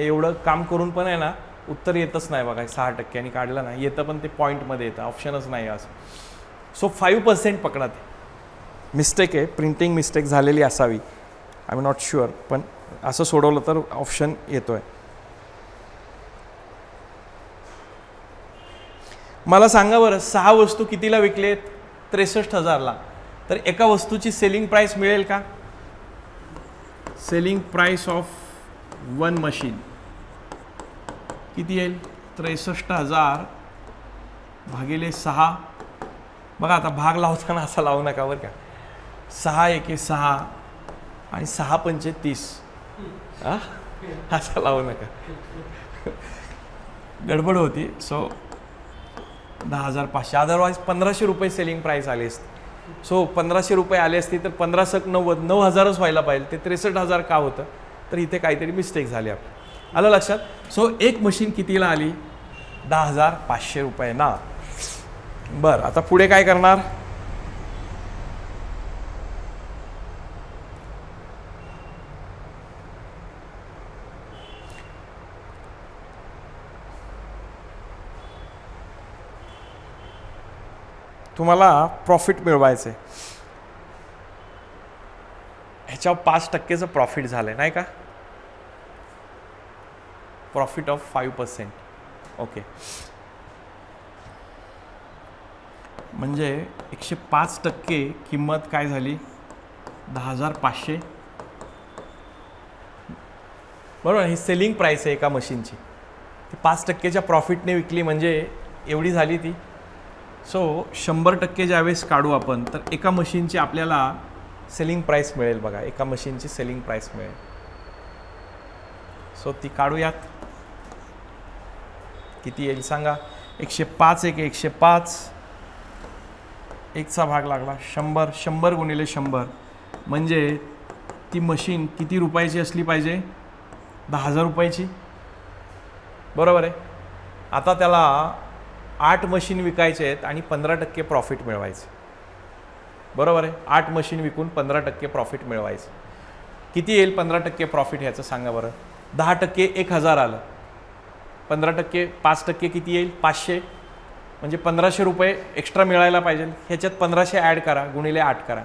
S1: एवढं काम करून पण आहे ना उत्तर येतच नाही. बघा 6% काढलं ना येतं, पण ते पॉईंटमध्ये येतं, ऑप्शनच नाही असं. सो 5% पकडा. ते मिस्टेक आहे, प्रिंटिंग मिस्टेक झालेली असावी, आय एम नॉट शुअर, पण असं सोडवलं तर ऑप्शन येतोय. मला सांगा बरं, 6 वस्तू कितीला विकलेत? 63,000ला. तर एका वस्तूची सेलिंग प्राइस मिळेल का? सेलिंग प्राइस ऑफ 1 मशीन किती येईल? 63,000 भागिले 6. बघा आता भाग लावताना असा लावू नका बरं का. 6 एके 6 आणि 6 पंचे 30. असं लावू नका, गडबड होती. सो 10,500. अदरवाईज 1,500 रुपये सेलिंग प्राइस आली असती. सो 1,500 रुपये आले असती तर 15 × 90 9,000च व्हायला पाहिजे. ते 63,000 का होतं? तर इथे काहीतरी मिस्टेक झाली आपली. आलं लक्षात? सो एक मशीन कितीला आली? 10,500 रुपये ना. बरं, आता पुढे काय करणार? तुम्हाला प्रॉफिट मिळवायचं आहे. ह्याच्यावर 5%चं प्रॉफिट झालंय नाही का? Profit of 5%. ओके, म्हणजे 105% किंमत काय झाली? 10,500. बरोबर. ही सेलिंग प्राइस आहे एका मशीनची. ती 5%च्या प्रॉफिटने विकली म्हणजे एवढी झाली ती. सो 100% ज्यावेळेस काढू आपण तर एका मशीनची आपल्याला सेलिंग प्राइस मिळेल. बघा एका मशीनची सेलिंग प्राइस मिळेल. सो ती काढूयात. किती येईल सांगा? 105 एके 105. 1चा भाग लागला 100. 100 गुणिले 100 म्हणजे ती मशीन किती रुपयाची असली पाहिजे? 10,000 रुपयाची. बरोबर आहे. आता त्याला 8 मशीन विकायचे आहेत आणि 15% प्रॉफिट मिळवायचं. बरोबर आहे. 8 मशीन विकून 15% प्रॉफिट मिळवायचं. किती येईल 15% प्रॉफिट ह्याचं सांगा बरं? 10% 1,000 आलं. 15% 5% किती येईल? 500. म्हणजे 1,500 रुपये एक्स्ट्रा मिळायला पाहिजे. ह्याच्यात 1,500 ॲड करा, गुणिले 8 करा.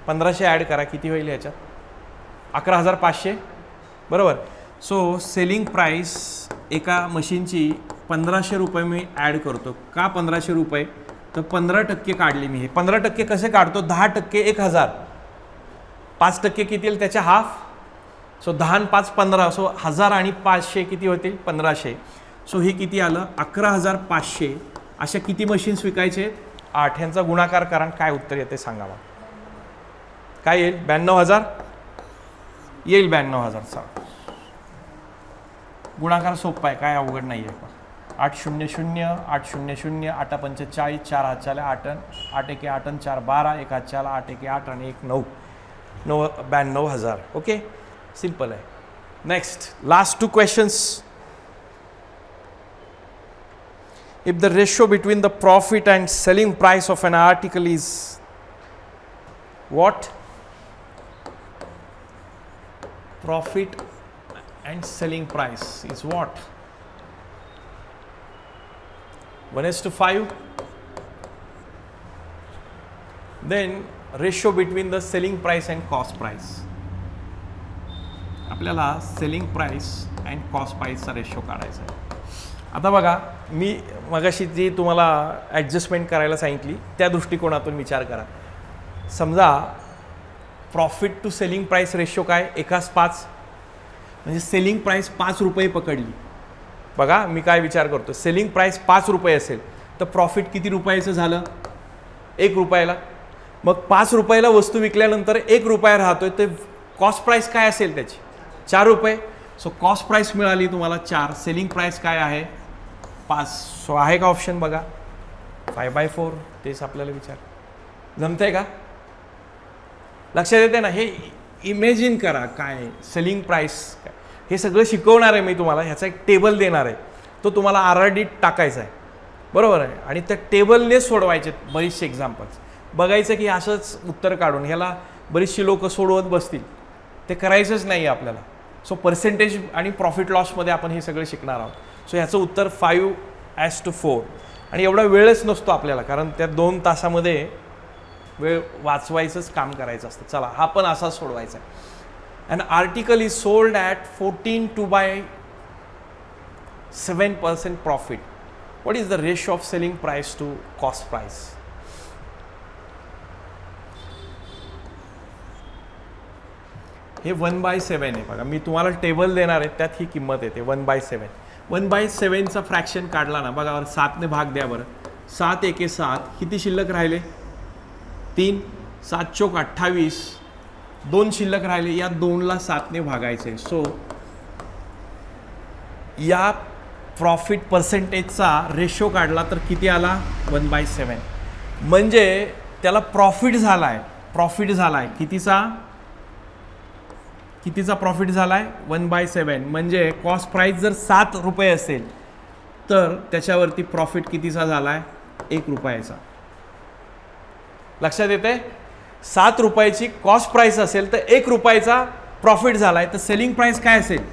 S1: 1,500 ॲड करा, किती होईल ह्याच्यात? 11,500. बरोबर. सो सेलिंग प्राइस एका मशीनची 1,500 रुपये मी ॲड करतो. का 1,500 रुपये? तर 15% काढले मी. हे 15% कसे काढतो? 10% 1,000. 5% किती येईल? त्याच्या हाफ. सो 10 आणि 5 15. सो 1,000 आणि 500 किती होतील? 1,500. सो हे किती आलं? 11,500. अशा किती मशीन्स विकायचे? 8. ह्यांचा गुणाकार करा. काय उत्तर येते सांगा मला? काय येईल? 92,000 येईल. 92,000. गुणाकार सोपा आहे, काय अवघड नाही आहे. 800 800 8 45 4 हात चाले 8 8 एके 8 4 12 1 हात चाला 8 एके 8 आणि 1 9 92,000. ओके, सिंपल आहे. Next, last 2 questions. If the ratio between the profit and selling price of an article is what? Profit and selling price is what? 1:5. Then ratio between the selling price and cost price. आपल्याला selling price and cost प्राइसचा ratio काढायचा आहे. आता बघा, मी मगाशी जी तुम्हाला adjustment करायला सांगितली त्या दृष्टिकोनातून विचार करा. समजा profit to selling price ratio काय, 1:5, म्हणजे सेलिंग प्राइस 5 रुपये पकडली. बघा मी काय विचार करतो, सेलिंग प्राइस 5 रुपये असेल तर प्रॉफिट किती रुपयाचं झालं, 1 रुपयाला. मग 5 रुपयाला वस्तू विकल्यानंतर 1 रुपया राहतोय, तर कॉस्ट प्राइस काय असेल त्याची, 4 रुपये. सो कॉस्ट प्राइस मिळाली तुम्हाला 4, सेलिंग प्राइस काय आहे 5. सो आहे का ऑप्शन बघा 5/4. तेच आपल्याला विचार जमतंय का, लक्षात येते ना. हे इमेजिन करा काय सेलिंग प्राइस काय, हे सगळं शिकवणार आहे मी तुम्हाला. ह्याचा एक टेबल देणार आहे, तो तुम्हाला RRD टाकायचा आहे, बरोबर आहे. आणि त्या टेबलने सोडवायचे बरीचसे एक्झाम्पल्स. बघायचं की असंच उत्तर काढून ह्याला बरीचशी लोक सोडवत बसतील, ते करायचंच नाही आपल्याला. सो पर्सेंटेज आणि प्रॉफिट लॉसमध्ये आपण हे सगळं शिकणार आहोत. सो ह्याचं उत्तर 5:4. आणि एवढा वेळच नसतो आपल्याला, कारण त्या 2 तासामध्ये वेळ वाचवायचंच काम करायचं असतं. चला हा पण असाच सोडवायचा आहे. An article is sold at 14.2/7% profit. What is the ratio of selling price to cost price? हे 1/7 आहे बघा. मी तुम्हाला टेबल देणार आहे, त्यात ही किंमत येते 1/7. 1/7चा फ्रॅक्शन काढला ना बघा, 7ने भाग द्या बरं. 7 एके 7, किती शिल्लक राहिले 3, 7 चोक 28, 2 शिल्लक राहिले. या 2ला 7ने भागायचे. सो या प्रॉफिट पर्सेंटेजचा रेशो काढला तर किती आला 1/7. म्हणजे त्याला प्रॉफिट झाला आहे, कितीचा प्रॉफिट झाला आहे 1/7. म्हणजे कॉस्ट प्राइस जर 7 रुपये असेल तर त्याच्यावरती प्रॉफिट कितीचा झाला आहे 1 रुपयाचा. लक्षात येते, 7 रुपयाची कॉस्ट प्राइस असेल तर 1 रुपयाचा प्रॉफिट झाला आहे. तर सेलिंग प्राइस काय असेल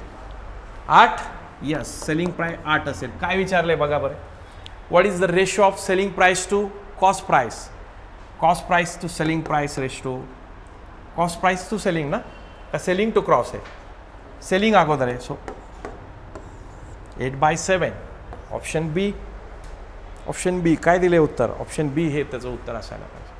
S1: 8. यस, सेलिंग प्राइस 8 असेल. काय विचारलंय बघा बरं, what is the ratio of selling price to cost price. Cost price to selling price ratio, cost price to selling ना, का सेलिंग टू क्रॉस आहे, सेलिंग अगोदर आहे. सो 8/7. ऑप्शन बी काय दिले उत्तर, ऑप्शन बी हे त्याचं उत्तर असायला पाहिजे.